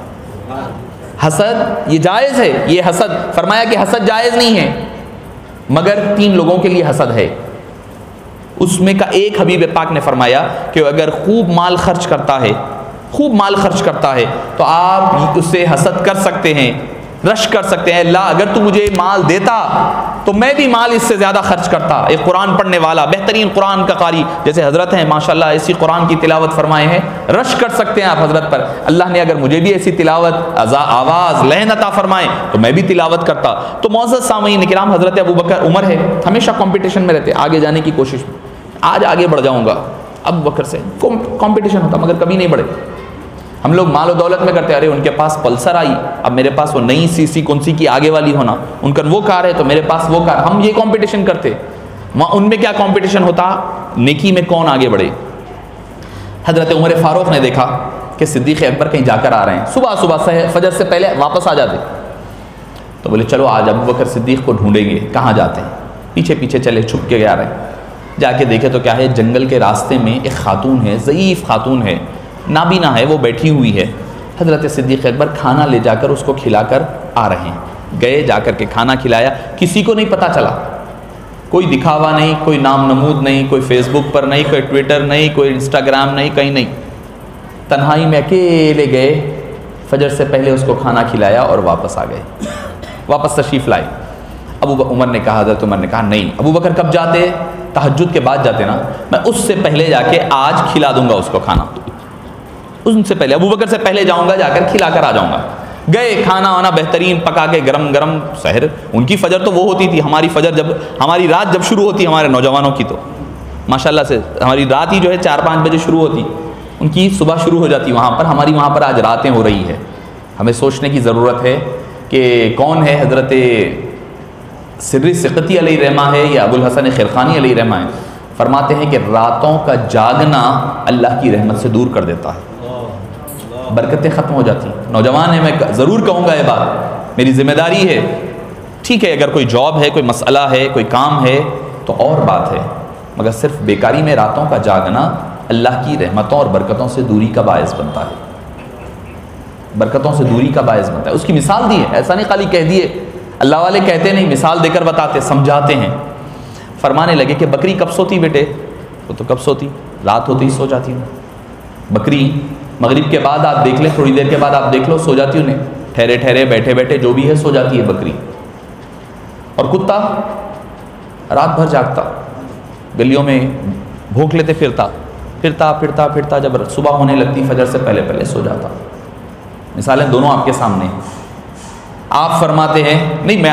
حسد یہ جائز ہے, یہ حسد فرمایا کہ حسد جائز نہیں ہے, مگر 3 لوگوں کے لیے حسد ہے. اس میں کا ایک حبیب پاک نے فرمایا کہ اگر خوب مال خرچ کرتا ہے تو آپ اس سے حسد کر سکتے ہیں, رش کر سکتے ہیں، اللہ اگر تو مجھے مال دیتا تو میں بھی مال اس سے زیادہ خرچ کرتا. ایک قرآن پڑھنے والا، بہترین قرآن کا قاری جیسے حضرت ہیں ماشاءاللہ، ایسی قرآن کی تلاوت فرمائے ہیں، رش کر سکتے ہیں آپ حضرت پر. اللہ نے اگر مجھے بھی ایسی تلاوت، آواز، لہن عطا فرمائے تو میں بھی تلاوت کرتا. تو معزز سامعین کرام، حضرت ابو بکر، عمر ہے ہمیشہ کمپٹیشن میں رہتے، آگے جانے کی کوشش میں. آج آگے بڑھ جاؤں گا، ابو بکر سے کمپٹیشن ہوتا مگر کبھی نہیں بڑھے. ہم لوگ مال و دولت میں کرتے، ارے ان کے پاس پلسر آئی، اب میرے پاس وہ نئی سی سی کون سی کی آگے والی ہونا، ان کا وہ کار ہے تو میرے پاس وہ کار. ہم یہ کمپٹیشن کرتے. ان میں کیا کمپٹیشن ہوتا؟ نیکی میں کون آگے بڑھے. حضرت عمر فاروق نے دیکھا کہ صدیق اکبر کہیں جا کر آ رہے ہیں، صبح فجر سے پہلے واپس آ جاتے، تو بولے چلو آج ابو بکر صدیق کو ڈھونڈیں گے کہاں جاتے ہیں. پیچھے پیچھے چلے، چھپ کے آ رہے ہیں. جا کے دیکھے تو کیا ہے، جنگل کے راستے میں ایک خاتون ہے، ضعیف خاتون ہے، نابینا ہے، وہ بیٹھی ہوئی ہے. حضرت صدیق اکبر کھانا لے جا کر اس کو کھلا کر آ رہے ہیں. گئے، جا کر کے کھانا کھلایا، کسی کو نہیں پتہ چلا، کوئی دکھاوا نہیں، کوئی نام نمود نہیں، کوئی فیس بک پر نہیں، کوئی ٹویٹر نہیں، کوئی انسٹاگرام نہیں، کہیں نہیں. تنہائی میں اکیلے گئے، فجر سے پہلے اس کو کھانا کھلایا اور واپس آ گئے، واپس تشریف لائے. عمر نے کہا، حضرت عمر نے کہا نہیں، ابو بکر کب جاتے؟ تہجد کے بعد جاتے نا، میں اس سے پہلے جا کے آج کھلا دوں گا اس کو کھانا. ان سے پہلے، ابو بکر سے پہلے جاؤں گا، جا کر کھلا کر آ جاؤں گا. گئے، کھانا وانا بہترین پکا کے گرم گرم. سحر ان کی فجر تو وہ ہوتی تھی، ہماری فجر جب، ہماری رات جب شروع ہوتی ہمارے نوجوانوں کی، تو ماشاءاللہ سے ہماری رات ہی جو ہے 4-5 بجے شروع ہوتی، ان کی صبح شروع ہو جاتی وہاں پر. ہماری وہاں پر آج راتیں ہو رہی ہے. ہمیں سوچنے کی ضرورت ہے کہ کون ہے، حضرت سری سقطی علیہ رحمہ ہے یا ابو الحسن خرقانی علیہ رحمہ ہے. فرماتے ہیں کہ راتوں کا جاگنا اللہ کی رحمت سے دور کر دیتا ہے، برکتیں ختم ہو جاتی ہیں. نوجوان ہے، میں ضرور کہوں گا یہ بات، میری ذمہ داری ہے. ٹھیک ہے اگر کوئی جاب ہے، کوئی مسئلہ ہے، کوئی کام ہے تو اور بات ہے، مگر صرف بیکاری میں راتوں کا جاگنا اللہ کی رحمتوں اور برکتوں سے دوری کا باعث بنتا ہے، برکتوں سے دوری کا باعث بنتا ہے. اس کی مثال دی ہے، ایسا نہیں خالی کہہ دیے. اللہ والے کہتے نہیں، مثال دے کر بتاتے، سمجھاتے ہیں. فرمانے لگے کہ بکری کب سوتی بیٹے؟ وہ تو کب سوتی؟ رات ہوتی ہی سو جاتی ہوں. بکری مغرب کے بعد آپ دیکھ لیں، تھوڑی دیر کے بعد آپ دیکھ لو، سو جاتی انہیں، ٹھہرے ٹھہرے بیٹھے بیٹھے جو بھی ہے سو جاتی ہے بکری. اور کتا رات بھر جاگتا، گلیوں میں بھونک لیتے پھرتا پھرتا پھرتا پھرتا، جب صبح ہونے لگتی فجر سے پہلے پہلے سو جاتا. مثالیں دونوں آپ کے سامنے ہیں. آپ فرماتے ہیں نہیں، میں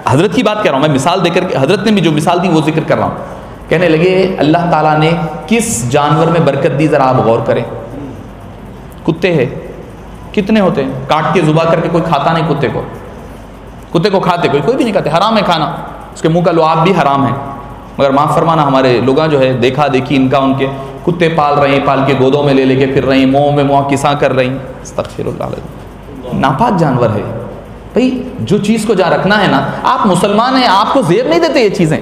حضرت کی بات کر رہا ہوں، میں مثال دے کر، حضرت نے بھی جو مثال دی وہ ذکر کر رہا ہوں. کہنے لگے اللہ تعالیٰ نے کس جانور میں برکت دی، ذرا آپ غور کریں. کتے ہیں، کتنے ہوتے ہیں، کاٹ کے ذبح کر کے کوئی کھاتا نہیں کتے کو. کتے کو کھاتے کوئی بھی نہیں کھاتے، حرام ہے کھانا، اس کے منہ کا لعاب بھی حرام ہے. مگر معاف فرمانا، ہمارے لوگاں جو ہے دیکھا دیکھی ان کے کتے پال رہے ہیں، پال کے گودوں میں لے کے پھر رہے ہیں، منہ میں منہ کساں کر رہی ہیں. استغفر اللہ، ناپاک جانور ہے. بھئی جو چیز کو جہاں رکھنا ہے نا، آپ مسلمان ہیں، آپ کو زیب نہیں دیتے یہ چیزیں.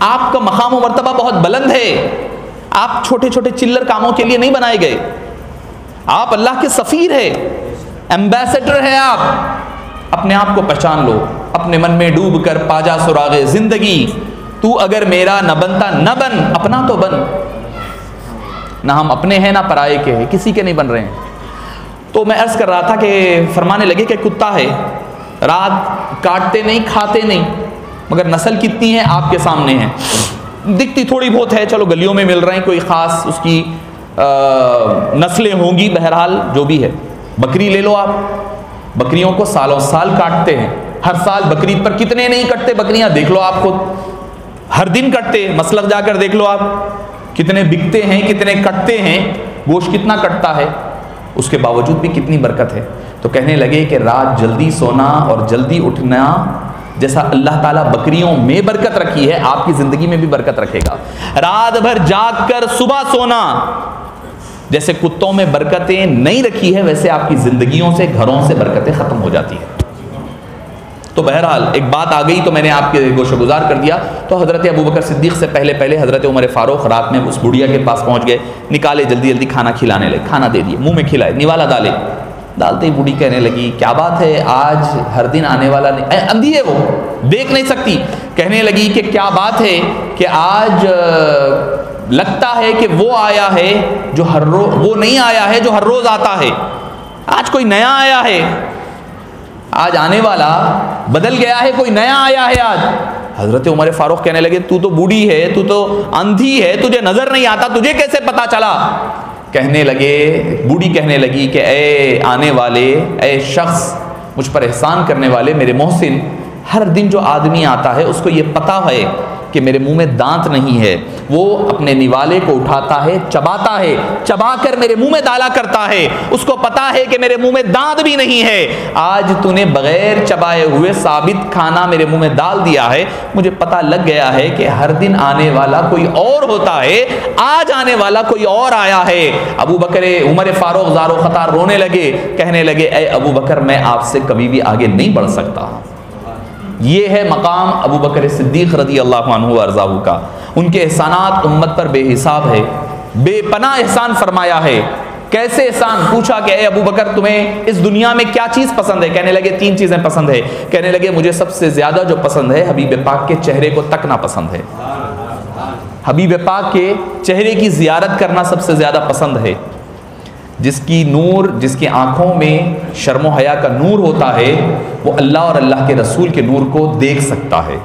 آپ کا مقام و مرتبہ بہت بلند ہے، آپ چھوٹے چھوٹے چلر کاموں کے لیے نہیں بنائے گئے. آپ اللہ کے سفیر ہے، ایمبیسڈر ہے. آپ اپنے آپ کو پہچان لو، اپنے من میں ڈوب کر پاجا سراغ زندگی. تو اگر میرا نہ بنتا نہ بن، اپنا تو بن. نہ ہم اپنے ہیں نہ پرائے کے ہیں، کسی کے نہیں بن رہے ہیں. تو میں عرض کر رہا تھا کہ فرمانے لگے کہ کتا ہے، رات کاٹتے نہیں کھاتے نہیں، مگر نسل کتنی ہے آپ کے سامنے ہے، دکھتی تھوڑی بہت ہے، چلو گلیوں میں مل رہے ہیں، کوئی خاص اس کی نسلیں ہوں گی، بہرحال جو بھی ہے. بکری لے لو آپ، بکریوں کو سالوں سال کاٹتے ہیں، ہر سال بقرعید پر کتنے نہیں کٹتے بکریاں، دیکھ لو آپ خود، ہر دن کٹتے. مسلخ جا کر دیکھ لو آپ، کتنے بکتے ہیں، کتنے کٹتے ہیں، گوشت کتنا کٹتا ہے، اس کے باوجود بھی کتنی برکت ہے. تو کہنے لگے کہ رات جلدی سونا اور جلدی اٹھنا جیسا اللہ تعالیٰ بکریوں میں برکت رکھی ہے، آپ کی زندگی میں بھی برکت رکھے گا. رات بھر جاگ کر صبح سونا جیسے کتوں میں برکتیں نہیں رکھی ہے، ویسے آپ کی زندگیوں سے، گھروں سے برکتیں ختم ہو جاتی ہیں. تو بہرحال ایک بات آ گئی تو میں نے آپ کے گوشہ گزار کر دیا. تو حضرت ابو بکر صدیق سے پہلے پہلے حضرت عمر فاروق رات میں اس بڑھیا کے پاس پہنچ گئے، نکالے جلدی جلدی کھانا کھلانے لگے، کھانا دے دیے، منہ میں کھلائے، نوالا ڈالے. ڈالتے ہی بوڑھی کہنے لگی کیا بات ہے، آج ہر دن آنے والا نہیں، اندھی ہے وہ دیکھ نہیں سکتی. کہنے لگی کہ کیا بات ہے کہ آج لگتا ہے کہ وہ آیا ہے جو ہر روز، وہ نہیں آیا ہے جو ہر روز آتا ہے، آج کوئی نیا آیا ہے. آج آنے والا بدل گیا ہے، کوئی نیا آیا ہے آج۔ حضرت عمر فاروق کہنے لگے تو بوڑھی ہے، تو اندھی ہے، تجھے نظر نہیں آتا، تجھے کیسے پتا چلا؟ کہنے لگے، بوڑھی کہنے لگی کہ اے آنے والے، اے شخص مجھ پر احسان کرنے والے، میرے محسن، ہر دن جو آدمی آتا ہے اس کو یہ پتا ہے کہ میرے منہ میں دانت نہیں ہے، وہ اپنے نوالے کو اٹھاتا ہے، چباتا ہے، چبا کر میرے منہ میں ڈالا کرتا ہے، اس کو پتا ہے کہ میرے منہ میں دانت بھی نہیں ہے۔ آج تو نے بغیر چبائے ہوئے ثابت کھانا میرے منہ میں ڈال دیا ہے، مجھے پتا لگ گیا ہے کہ ہر دن آنے والا کوئی اور ہوتا ہے، آج آنے والا کوئی اور آیا ہے۔ ابو بکر عمر فاروق زار و خطار رونے لگے، کہنے لگے اے ابو بکر میں آپ سے کبھی بھی آگے نہیں بڑھ سکتا۔ یہ ہے مقام ابو بکر صدیق رضی اللہ عنہ وارضاہ کا۔ ان کے احسانات امت پر بے حساب ہے، بے پناہ احسان فرمایا ہے۔ کیسے احسان؟ پوچھا کہ اے ابو بکر تمہیں اس دنیا میں کیا چیز پسند ہے؟ کہنے لگے 3 چیزیں پسند ہے۔ کہنے لگے مجھے سب سے زیادہ جو پسند ہے حبیب پاک کے چہرے کو تکنا پسند ہے، حبیب پاک کے چہرے کی زیارت کرنا سب سے زیادہ پسند ہے۔ جس کی نور، جس کی آنکھوں میں شرم و حیا کا نور ہوتا ہے، وہ اللہ اور اللہ کے رسول کے نور کو دیکھ سکتا ہے،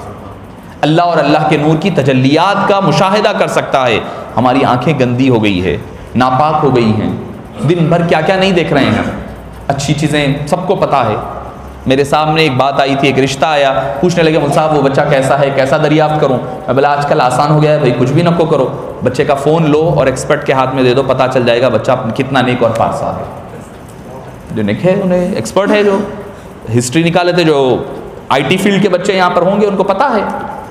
اللہ اور اللہ کے نور کی تجلیات کا مشاہدہ کر سکتا ہے۔ ہماری آنکھیں گندی ہو گئی ہے، ناپاک ہو گئی ہیں، دن بھر کیا کیا نہیں دیکھ رہے ہیں، اچھی چیزیں سب کو پتہ ہے۔ میرے سامنے ایک بات آئی تھی، ایک رشتہ آیا، پوچھنے لگے مول صاحب وہ بچہ کیسا ہے، کیسا دریافت کروں؟ میں بولا آج کل آسان ہو گیا ہے بھائی، کچھ بھی نہ کرو، بچے کا فون لو اور ایکسپرٹ کے ہاتھ میں دے دو، پتہ چل جائے گا بچہ کتنا نیک اور پارسا ہے۔ جو نیک ہے انہیں ایکسپرٹ ہے، جو ہسٹری نکالے تھے، جو IT فیلڈ کے بچے یہاں پر ہوں گے ان کو پتہ ہے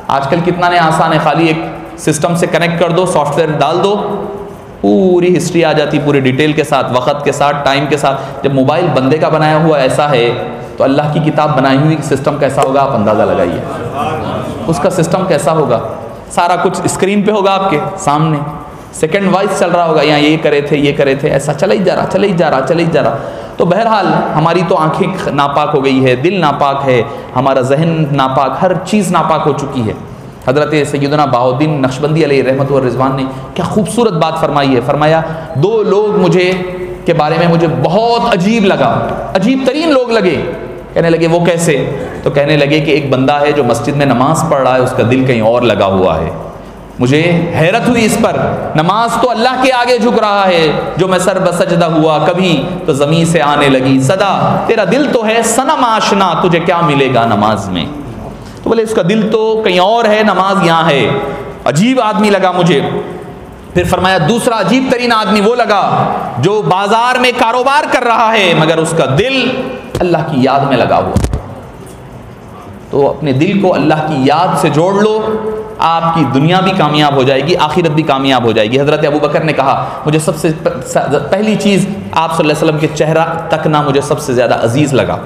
آج کل کتنا نے آسان ہے، خالی ایک سسٹم سے کنیکٹ کر دو، سافٹ ویئر ڈال دو، پوری ہسٹری آ جاتی، پورے ڈیٹیل کے ساتھ، وقت کے ساتھ، ٹائم کے ساتھ۔ جب موبائل بندے کا بنایا ہوا ایسا ہے تو اللہ کی کتاب بنائی ہوئی سسٹم کیسا ہوگا آپ اندازہ لگائیے، اس کا سسٹم کیسا ہوگا۔ سارا کچھ اسکرین پہ ہوگا آپ کے سامنے، سیکنڈ وائز چل رہا ہوگا، یہاں یہ کرے تھے، یہ کرے تھے، ایسا چلا ہی جا رہا، چلا ہی جا رہا، چلا ہی جا رہا۔ تو بہرحال ہماری تو آنکھیں ناپاک ہو گئی ہے، دل ناپاک ہے، ہمارا ذہن ناپاک، ہر چیز ناپاک ہو چکی ہے۔ حضرت سیدنا بہاؤالدین نقشبندی علیہ رحمت و رضوان نے کیا خوبصورت بات فرمائی ہے، فرمایا 2 لوگ مجھے کے بارے میں مجھے بہت عجیب لگا، عجیب ترین لوگ لگے۔ کہنے لگے وہ کیسے؟ تو کہنے لگے کہ ایک بندہ ہے جو مسجد میں نماز پڑھ رہا ہے، اس کا دل کہیں اور لگا ہوا ہے۔ مجھے حیرت ہوئی اس پر، نماز تو اللہ کے آگے جھک رہا ہے، جو میں سر بسجدہ ہوا کبھی تو زمین سے آنے لگی صدا، تیرا دل تو ہے صنم آشنا، تجھے کیا ملے گا نماز میں؟ تو بولے اس کا دل تو کہیں اور ہے، نماز یہاں ہے۔ عجیب آدمی لگا مجھے۔ پھر فرمایا دوسرا عجیب ترین آدمی وہ لگا جو بازار میں کاروبار کر رہا ہے مگر اس کا دل اللہ کی یاد میں لگا ہوا۔ تو اپنے دل کو اللہ کی یاد سے جوڑ لو، آپ کی دنیا بھی کامیاب ہو جائے گی، آخرت بھی کامیاب ہو جائے گی۔ حضرت ابو بکر نے کہا مجھے سب سے پہلی چیز آپ صلی اللہ علیہ وسلم کے چہرہ تکنا مجھے سب سے زیادہ عزیز لگا،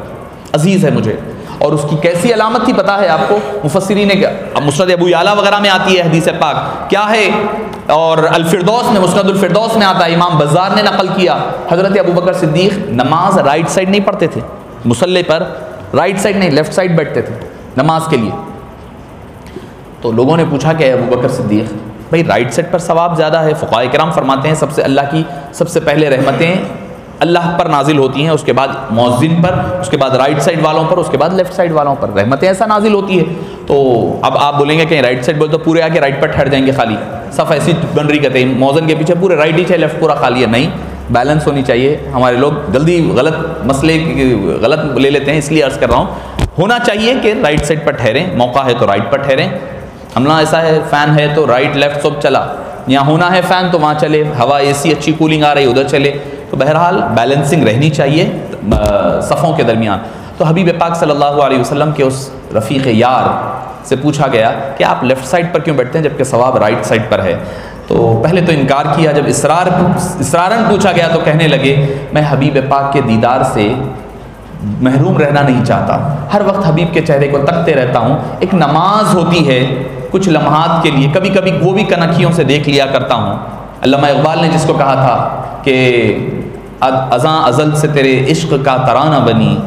عزیز ہے مجھے۔ اور اس کی کیسی علامت تھی پتہ ہے آپ کو؟ مفسرین نے مسند ابو یعلا وغیرہ میں آتی ہے حدیث پاک، کیا ہے؟ اور الفردوس میں، مسند الفردوس میں آتا ہے، امام بزار نے نقل کیا، حضرت ابو بکر صدیق نماز رائٹ سائڈ نہیں پڑھتے تھے، مصلی پر رائٹ سائڈ نہیں لیفٹ سائڈ بیٹھتے تھے نماز کے لیے۔ تو لوگوں نے پوچھا کہ ابو بکر صدیق بھائی رائٹ سائڈ پر ثواب زیادہ ہے، فقہاء کرام فرماتے ہیں سب سے اللہ کی سب سے پہلے رحمتیں اللہ پر نازل ہوتی ہیں، اس کے بعد مؤذن پر، اس کے بعد رائٹ سائڈ والوں پر، اس کے بعد لیفٹ سائڈ والوں پر رحمتیں ایسا نازل ہوتی ہے۔ تو اب آپ بولیں گے کہ رائٹ سائڈ بولے تو پورے آ کے رائٹ پر ٹھہر جائیں گے، خالی صف ایسی بن رہی کہتے ہیں مؤذن کے پیچھے پورے رائٹ ہی چاہے لیفٹ پورا خالی ہے، نہیں، بیلنس ہونی چاہیے۔ ہمارے لوگ جلدی غلط مسئلے غلط لے لیتے ہیں، اس لیے عرض کر رہا ہوں ہونا چاہیے کہ رائٹ سائڈ پر ٹھہریں، موقع ہے تو رائٹ پر ٹھہریں۔ ہمنا ایسا ہے فین ہے تو رائٹ لیفٹ سب چلا، یہاں ہونا ہے فین تو وہاں چلے، ہوا اے سی اچھی کولنگ آ رہی ادھر چلے۔ تو بہرحال بیلنسنگ رہنی چاہیے صفوں کے درمیان۔ تو حبیب پاک صلی اللہ علیہ وسلم کے اس رفیق یار سے پوچھا گیا کہ آپ لیفٹ سائڈ پر کیوں بیٹھتے ہیں جبکہ ثواب رائٹ سائڈ پر ہے؟ تو پہلے تو انکار کیا، جب اصرارن پوچھا گیا تو کہنے لگے میں حبیب پاک کے دیدار سے محروم رہنا نہیں چاہتا، ہر وقت حبیب کے چہرے کو تکتے رہتا ہوں۔ ایک نماز ہوتی ہے کچھ لمحات کے لیے، کبھی کبھی وہ بھی کنکھیوں سے دیکھ لیا کرتا ہوں۔ علامہ اقبال نے جس کو کہا تھا کہ ازاں ازل سے تیرے عشق کا ترانہ بنی،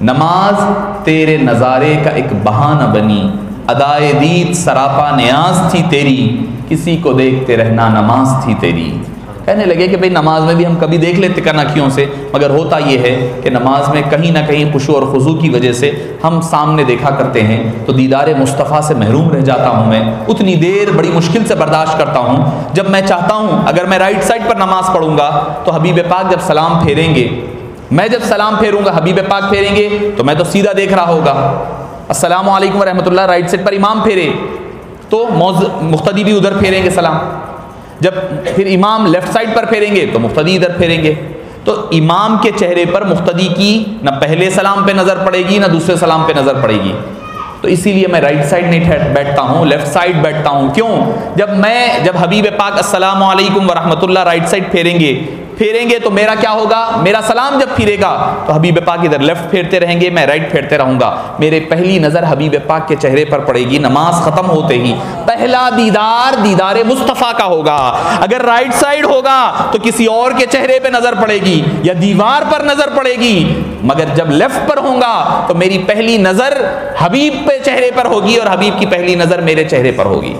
نماز تیرے نظارے کا ایک بہانہ بنی، ادائے دید سراپا نیاز تھی تیری، کسی کو دیکھتے رہنا نماز تھی تیری۔ کہنے لگے کہ بھئی نماز میں بھی ہم کبھی دیکھ لیتے کناکیوں سے، مگر ہوتا یہ ہے کہ نماز میں کہیں نہ کہیں خشوع اور خضوع کی وجہ سے ہم سامنے دیکھا کرتے ہیں تو دیدار مصطفیٰ سے محروم رہ جاتا ہوں میں، اتنی دیر بڑی مشکل سے برداشت کرتا ہوں جب میں چاہتا ہوں اگر میں رائٹ سائڈ پر نماز پڑھوں گا تو حبیب پاک جب سلام پھیریں گے، میں جب سلام پھیروں گا حبیب پاک پھیریں گے تو میں تو سیدھا دیکھ رہا ہوگا، السلام علیکم ورحمۃ اللہ رائٹ سائڈ پر امام پھیرے تو مقتدی بھی ادھر پھیریں گے سلام، جب پھر امام لیفٹ سائڈ پر پھیریں گے تو مقتدی ادھر پھیریں گے، تو امام کے چہرے پر مقتدی کی نہ پہلے سلام پہ نظر پڑے گی نہ دوسرے سلام پہ نظر پڑے گی، تو اسی لیے میں رائٹ سائڈ نہیں بیٹھتا ہوں، لیفٹ سائڈ بیٹھتا ہوں۔ کیوں؟ جب حبیب پاک السلام علیکم ورحمۃ اللہ رائٹ سائڈ پھیریں گے تو میرا کیا ہوگا، میرا سلام جب پھرے گا تو حبیب پاک ادھر لیفٹ پھیرتے رہیں گے، میں رائٹ پھیرتے رہوں گا، میرے پہلی نظر حبیب پاک کے چہرے پر پڑے گی، نماز ختم ہوتے ہی پہلا دیدار مصطفیٰ کا ہوگا۔ اگر رائٹ سائڈ ہوگا تو کسی اور کے چہرے پہ نظر پڑے گی یا دیوار پر نظر پڑے گی، مگر جب لیفٹ پر ہوں گا تو میری پہلی نظر حبیب پہ چہرے پر ہوگی اور حبیب کی پہلی نظر میرے چہرے پر ہوگی۔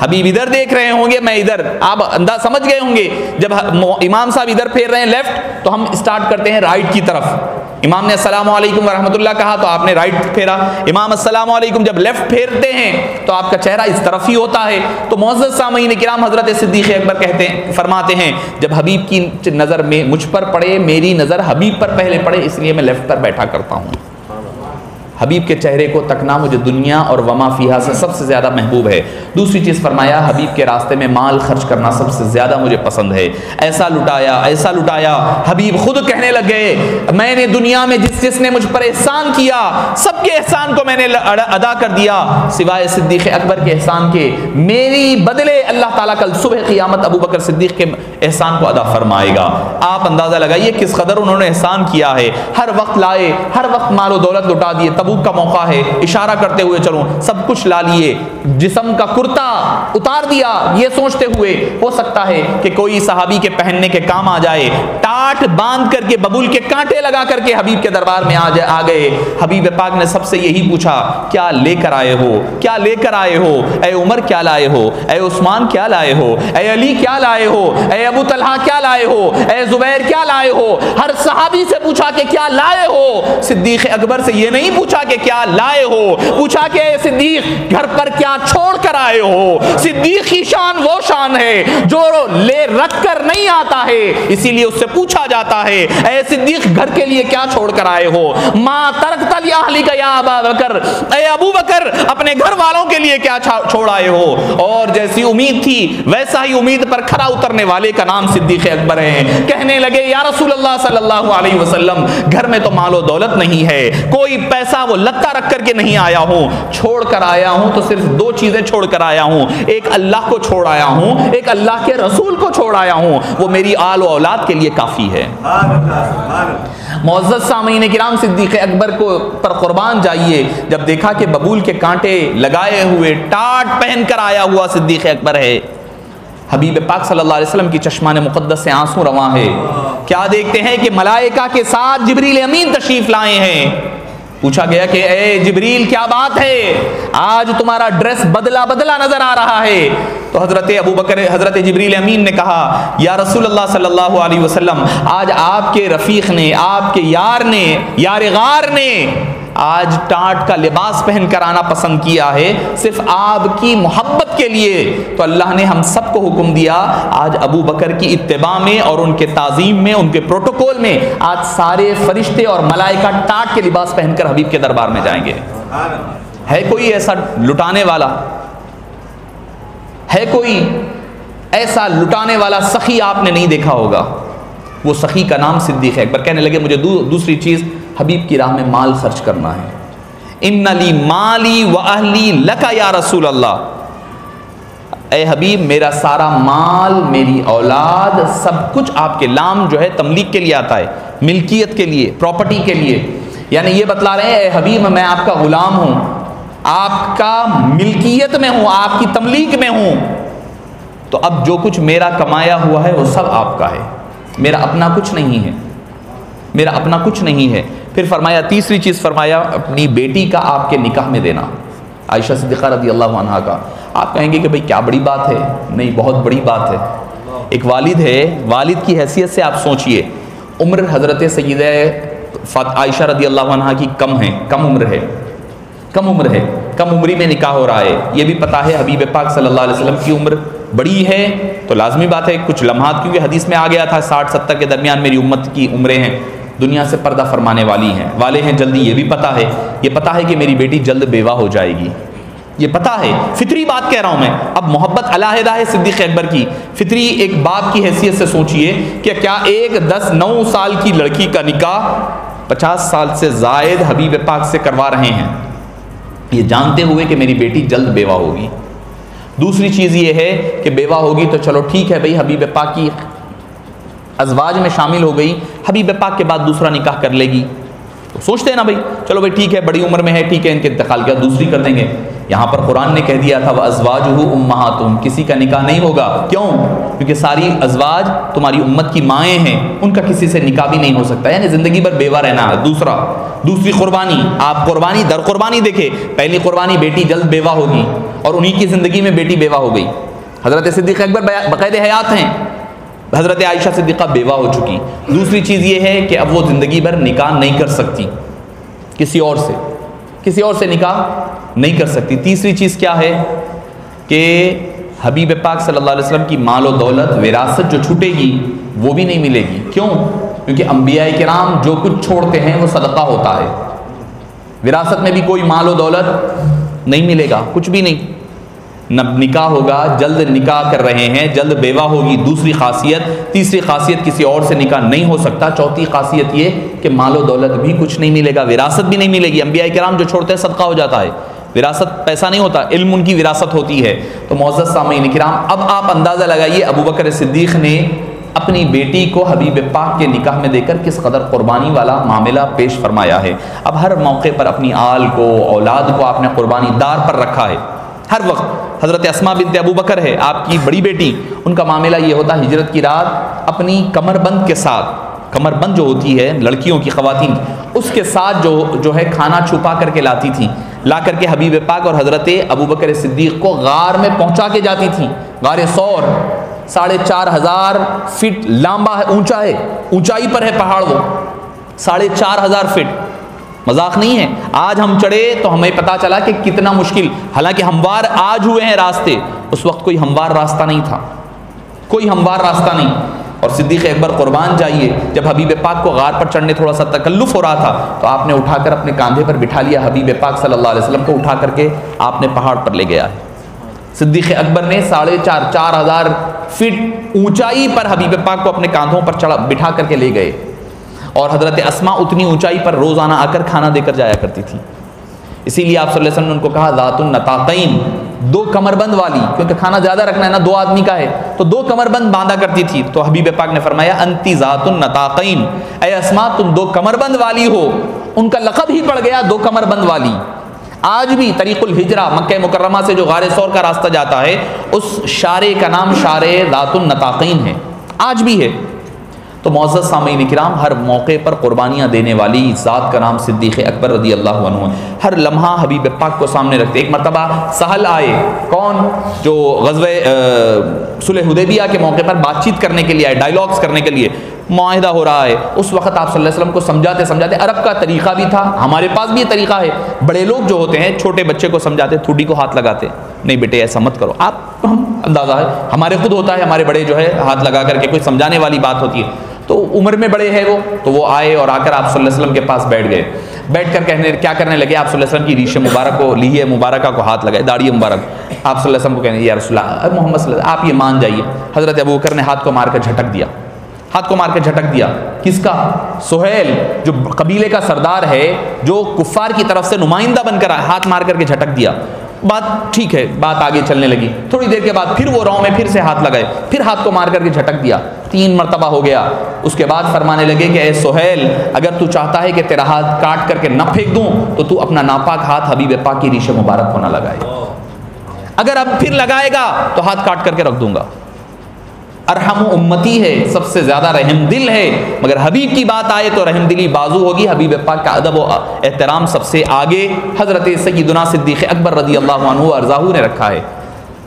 حبیب ادھر دیکھ رہے ہوں گے، میں ادھر، آپ انداز سمجھ گئے ہوں گے، جب امام صاحب ادھر پھیر رہے ہیں لیفٹ تو ہم اسٹارٹ کرتے ہیں رائٹ کی طرف، امام نے السلام علیکم ورحمۃ اللہ کہا تو آپ نے رائٹ پھیرا، امام السلام علیکم جب لیفٹ پھیرتے ہیں تو آپ کا چہرہ اس طرف ہی ہوتا ہے۔ تو معزز سامعین کرام، حضرت صدیق اکبر فرماتے ہیں جب حبیب کی نظر میں مجھ پر پڑے، میری نظر حبیب پر پہلے پڑے، اس لیے میں لیفٹ پر بیٹھا کرتا ہوں۔ حبیب کے چہرے کو تکنا مجھے دنیا اور وما فیہا سے سب سے زیادہ محبوب ہے۔ دوسری چیز فرمایا حبیب کے راستے میں مال خرچ کرنا سب سے زیادہ مجھے پسند ہے۔ ایسا لٹایا حبیب خود کہنے لگے میں نے دنیا میں جس نے مجھ پر احسان کیا سب کے احسان کو میں نے ادا کر دیا سوائے صدیق اکبر کے احسان کے، میری بدلے اللہ تعالیٰ کل صبح قیامت ابو بکر صدیق کے احسان کو ادا فرمائے گا۔ آپ اندازہ لگائیے کس قدر انہوں نے احسان کیا ہے، ہر وقت لائے، ہر وقت مال و دولت لٹا دیے، تبوک کا موقع ہے اشارہ کرتے ہوئے چلو سب کچھ لا لیے، جسم کا کرتا اتار دیا یہ سوچتے ہوئے ہو سکتا ہے کہ کوئی صحابی کے پہننے کے کام آ جائے، ٹاٹ باندھ کر کے ببول کے کانٹے لگا کر کے حبیب کے دربار میں آ گئے۔ حبیب پاک نے سب سے یہی پوچھا کیا لے کر آئے ہو، کیا لے کر آئے ہو، اے عمر کیا لائے ہو، اے عثمان کیا لائے ہو، اے علی کیا لائے ہو، اے ابو طلحہ کیا لائے ہو، اے زبیر کیا لائے ہو، ہر صحابی سے پوچھا کہ کیا لائے ہو۔ صدیق اکبر سے یہ نہیں پوچھا کہ کیا لائے ہو، پوچھا کہ اے صدیق گھر پر کیا چھوڑ کر آئے ہو۔ صدیق کی شان وہ شان ہے جو لے رکھ کر نہیں آتا ہے، اسی لیے اس سے پوچھا جاتا ہے اے صدیق گھر کے لیے کیا چھوڑ کر آئے ہو، ما ترکت لاہلک یا ابا بکر، اے ابو بکر اپنے گھر والوں کے لیے کیا چھوڑ آئے ہو۔ اور جیسی امید تھی ویسا ہی امید پر کھرا اترنے والے کا نام صدیق اکبر ہے۔ کہنے لگے یا رسول اللہ صلی اللہ علیہ وسلم گھر میں تو مال و دولت نہیں ہے، کوئی پیسہ وہ لتا رکھ کر کے نہیں آیا ہوں، چھوڑ کر آیا ہوں تو صرف دو چیزیں چھوڑ کر آیا ہوں، ایک اللہ کو چھوڑ آیا ہوں، ایک اللہ کے رسول کو چھوڑ آیا ہوں، وہ میری آل و اولاد کے لیے کافی ہے۔ معزز سامعین کرام، صدیق اکبر کو پر قربان جائیے، جب دیکھا کہ ببول کے کانٹے لگائے ہوئے ٹاٹ پہن کر آیا ہوا صدیق اکبر ہے، حبیب پاک صلی اللہ علیہ وسلم کی چشمان مقدس سے آنسو رواں ہے، کیا دیکھتے ہیں کہ ملائکہ کے ساتھ جبریل امین تشریف لائے ہیں۔ پوچھا گیا کہ اے جبریل کیا بات ہے، آج تمہارا ڈریس بدلا بدلا نظر آ رہا ہے۔ تو حضرت جبریل امین نے کہا یا رسول اللہ صلی اللہ علیہ وسلم آج آپ کے رفیق نے، آپ کے یار غار نے آج ٹاٹ کا لباس پہن کر آنا پسند کیا ہے صرف آپ کی محبت کے لیے، تو اللہ نے ہم سب کو حکم دیا آج ابو بکر کی اتباع میں اور ان کے تعظیم میں، ان کے پروٹوکول میں آج سارے فرشتے اور ملائکہ ٹاٹ کے لباس پہن کر حبیب کے دربار میں جائیں گے۔ ہے کوئی ایسا لٹانے والا، ہے کوئی ایسا لٹانے والا سخی آپ نے نہیں دیکھا ہوگا، وہ سخی کا نام صدیق اکبر۔ کہنے لگے مجھے دوسری چیز حبیب کی راہ میں مال خرچ کرنا ہے، ان لی مالی و اہلی لک یا رسول اللہ، اے حبیب میرا سارا مال، میری اولاد، سب کچھ آپ کے، لام جو ہے تملیک کے لیے آتا ہے، ملکیت کے لیے، پراپرٹی کے لیے، یعنی یہ بتلا رہے ہیں اے حبیب میں آپ کا غلام ہوں، آپ کا ملکیت میں ہوں، آپ کی تملیک میں ہوں، تو اب جو کچھ میرا کمایا ہوا ہے وہ سب آپ کا ہے، میرا اپنا کچھ نہیں ہے، میرا اپنا کچھ نہیں ہے۔ پھر فرمایا تیسری چیز فرمایا اپنی بیٹی کا آپ کے نکاح میں دینا، عائشہ صدیقہ رضی اللہ عنہا کا۔ آپ کہیں گے کہ بھئی کیا بڑی بات ہے، نہیں بہت بڑی بات ہے۔ ایک والد ہے، والد کی حیثیت سے آپ سوچئے، عمر حضرت سیدہ عائشہ رضی اللہ عنہ کی کم عمر ہے، کم عمری میں نکاح ہو رہا ہے۔ یہ بھی پتہ ہے حبیب پاک صلی اللہ علیہ وسلم کی عمر بڑی ہے، تو لازمی بات ہے کچھ لمحات، کیونکہ حدیث میں آ گیا تھا 60-70 کے درمیان میری امت کی عمریں ہیں، دنیا سے پردہ فرمانے والے ہیں جلدی۔ یہ بھی پتہ ہے، یہ پتہ ہے کہ میری بیٹی جلد بیوہ ہو جائے گی، یہ پتہ ہے، فطری بات کہہ رہا ہوں میں۔ اب محبت علیحدہ ہے صدیق اکبر کی، فطری ایک باپ کی حیثیت سے سوچئے کہ کیا ایک 10-9 سال کی لڑکی کا نکاح 50 سال سے زائد حبیب پاک سے کروا رہے ہیں، یہ جانتے ہوئے کہ میری بیٹی جلد بیوہ ہوگی۔ دوسری چیز یہ ہے کہ بیوہ ہوگی تو چلو ٹھیک ہے بھائی، حبیب پاک کی ازواج میں شامل ہو گئی، حبیب پاک کے بعد دوسرا نکاح کر لے گی، تو سوچتے ہیں نا بھائی چلو بھائی ٹھیک ہے، بڑی عمر میں ہے، ٹھیک ہے، ان کے انتقال کیا دوسری کر دیں گے۔ یہاں پر قرآن نے کہہ دیا تھا وَأَزْوَاجُهُ أُمَّهَاتُهُمْ، کسی کا نکاح نہیں ہوگا، کیوں؟ کیونکہ ساری ازواج تمہاری امت کی مائیں ہیں، ان کا کسی سے نکاح بھی نہیں ہو سکتا، یعنی زندگی بھر بیوہ رہنا ہے۔ دوسری قربانی، آپ قربانی در قربانی دیکھیں، پہلی قربانی بیٹی جلد بیوہ ہوگی، اور انہی کی زندگی میں بیٹی بیوہ ہو گئی۔ حضرت صدیق اکبر بقید حیات ہیں، حضرت عائشہ صدیقہ بیوہ ہو چکی۔ دوسری چیز یہ ہے کہ اب وہ زندگی بھر نکاح نہیں کر سکتی، کسی اور سے نکاح نہیں کر سکتی۔ تیسری چیز کیا ہے کہ حبیب پاک صلی اللہ علیہ وسلم کی مال و دولت، وراثت جو چھوٹے گی وہ بھی نہیں ملے گی، کیوں؟ کیونکہ انبیاء کرام جو کچھ چھوڑتے ہیں وہ صدقہ ہوتا ہے، وراثت میں بھی کوئی مال و دولت نہیں ملے گا، کچھ بھی نہیں۔ نہ نکاح ہوگا، جلد نکاح کر رہے ہیں، جلد بیوہ ہوگی، دوسری خاصیت۔ تیسری خاصیت کسی اور سے نکاح نہیں ہو سکتا۔ چوتھی خاصیت یہ کہ مال و دولت بھی کچھ نہیں ملے گا، وراثت بھی نہیں ملے گی۔ انبیاء کرام جو چھوڑتے ہیں صدقہ ہو جاتا ہے، وراثت پیسہ نہیں ہوتا، علم ان کی وراثت ہوتی ہے۔ تو معزز سامعین کرام، اب آپ اندازہ لگائیے ابو بکر صدیق نے اپنی بیٹی کو حبیب پاک کے نکاح میں دے کر کس قدر قربانی والا معاملہ پیش فرمایا ہے۔ اب ہر موقع پر اپنی آل کو، اولاد کو آپ نے قربانی دار پر رکھا ہے، ہر وقت۔ حضرت اسماء بنت ابو بکر ہے آپ کی بڑی بیٹی، ان کا معاملہ یہ ہوتا ہے ہجرت کی رات اپنی کمر بند کے ساتھ، کمر بند جو ہوتی ہے لڑکیوں کی، خواتین، اس کے ساتھ جو ہے کھانا چھپا کر کے لاتی تھی، لا کر کے حبیب پاک اور حضرت ابو بکر صدیق کو غار میں پہنچا کے جاتی تھی۔ غار ثور 4500 فٹ لمبا ہے، اونچا ہے، اونچائی پر ہے پہاڑ، وہ 4500 فٹ، مذاق نہیں ہے۔ آج ہم چڑھے تو ہمیں پتا چلا کہ کتنا مشکل، حالانکہ ہموار آج ہوئے ہیں راستے، اس وقت کوئی ہموار راستہ نہیں تھا، کوئی ہموار راستہ نہیں۔ اور صدیق اکبر قربان جائیے، جب حبیب پاک کو غار پر چڑھنے تھوڑا سا تکلف ہو رہا تھا تو آپ نے اٹھا کر اپنے کاندھے پر بٹھا لیا، حبیب پاک صلی اللہ علیہ وسلم کو اٹھا کر کے آپ نے پہاڑ پر لے گیا ہے۔ صدیق اکبر نے 4500 فٹ اونچائی پر حبیب پاک کو اپنے کاندھوں پر بٹھا کر کے لے گئے، اور حضرت اسماء اتنی اونچائی پر روزانہ آ کر کھانا دے کر جایا کرتی تھی۔ اسی لیے آپ صلی اللہ علیہ وسلم نے ان کو کہا ذات النطاقین، 2 کمر بند والی، کیونکہ کھانا زیادہ رکھنا ہے نا، 2 آدمی کا ہے تو 2 کمر بند باندھا کرتی تھی۔ تو حبیب پاک نے فرمایا انتی ذات النطاقین، اے اسماء تم 2 کمر بند والی ہو۔ ان کا لقب ہی پڑ گیا 2 کمر بند والی۔ آج بھی طریق الہجرہ مکہ مکرمہ سے جو غار ثور کا راستہ جاتا ہے، اس شارے کا نام شارے ذات النطاقین ہے، آج بھی ہے۔ تو معزز سامعین کرام، ہر موقع پر قربانیاں دینے والی ذات کا نام صدیق اکبر رضی اللہ عنہ ہے۔ ہر لمحہ حبیب پاک کو سامنے رکھتے۔ ایک مرتبہ سہل آئے، کون؟ جو غزوہ صلح حدیبیہ کے موقع پر بات چیت کرنے کے لیے آئے، ڈائیلاگز کرنے کے لیے، معاہدہ ہو رہا ہے۔ اس وقت آپ صلی اللہ علیہ وسلم کو سمجھاتے عرب کا طریقہ بھی تھا، ہمارے پاس بھی یہ طریقہ ہے، بڑے لوگ جو ہوتے ہیں چھوٹے بچے کو سمجھاتے، تھوڑی کو ہاتھ لگاتے، نہیں بیٹے ایسا مت کرو آپ، ہم اندازہ ہے ہمارے خود ہوتا ہے، ہمارے بڑے جو ہے ہاتھ لگا کر کے کوئی سمجھانے والی بات ہوتی ہے، تو عمر میں بڑے ہیں وہ، تو وہ آئے اور آ کر آپ صلی اللہ علیہ وسلم کے پاس بیٹھ گئے۔ بیٹھ کر کیا کرنے لگے؟ آپ صلی اللہ علیہ وسلم کی ریش مبارک کو، لیہ مبارکہ کو ہاتھ لگائے، داڑھی مبارک، آپ صلی اللہ علیہ وسلم کو کہنے یا رسول اللہ، محمد صلی اللہ علیہ وسلم آپ یہ مان جائیے۔ حضرت ابو بکر نے ہاتھ کو مار کر جھٹک دیا، ہاتھ کو مار کے جھٹک دیا۔ کس کا؟ سہیل، جو قبیلے کا سردار ہے، جو کفار کی طرف سے نمائندہ بن کر ہاتھ مار کر کے جھٹک دیا۔ بات ٹھیک ہے، بات آگے چلنے لگی۔ تھوڑی دیر کے بعد پھر وہ رو میں پھر سے ہاتھ لگائے، پھر ہاتھ کو مار کر کے جھٹک دیا، 3 مرتبہ ہو گیا۔ اس کے بعد فرمانے لگے کہ اے سہیل، اگر تو چاہتا ہے کہ تیرا ہاتھ کاٹ کر کے نہ پھینک دوں تو تو اپنا ناپاک ہاتھ حبیب پاک کی ریش مبارک کو نہ لگائے، اگر اب پھر لگائے گا تو ہاتھ کاٹ کر کے رکھ دوں گا۔ ارحم امتی ہے، سب سے زیادہ رحم دل ہے، مگر حبیب کی بات آئے تو رحم دلی بازو ہوگی۔ حبیب پاک کا ادب و احترام سب سے آگے حضرت سیدنا صدیق اکبر رضی اللہ عنہ ارضاہ نے رکھا ہے۔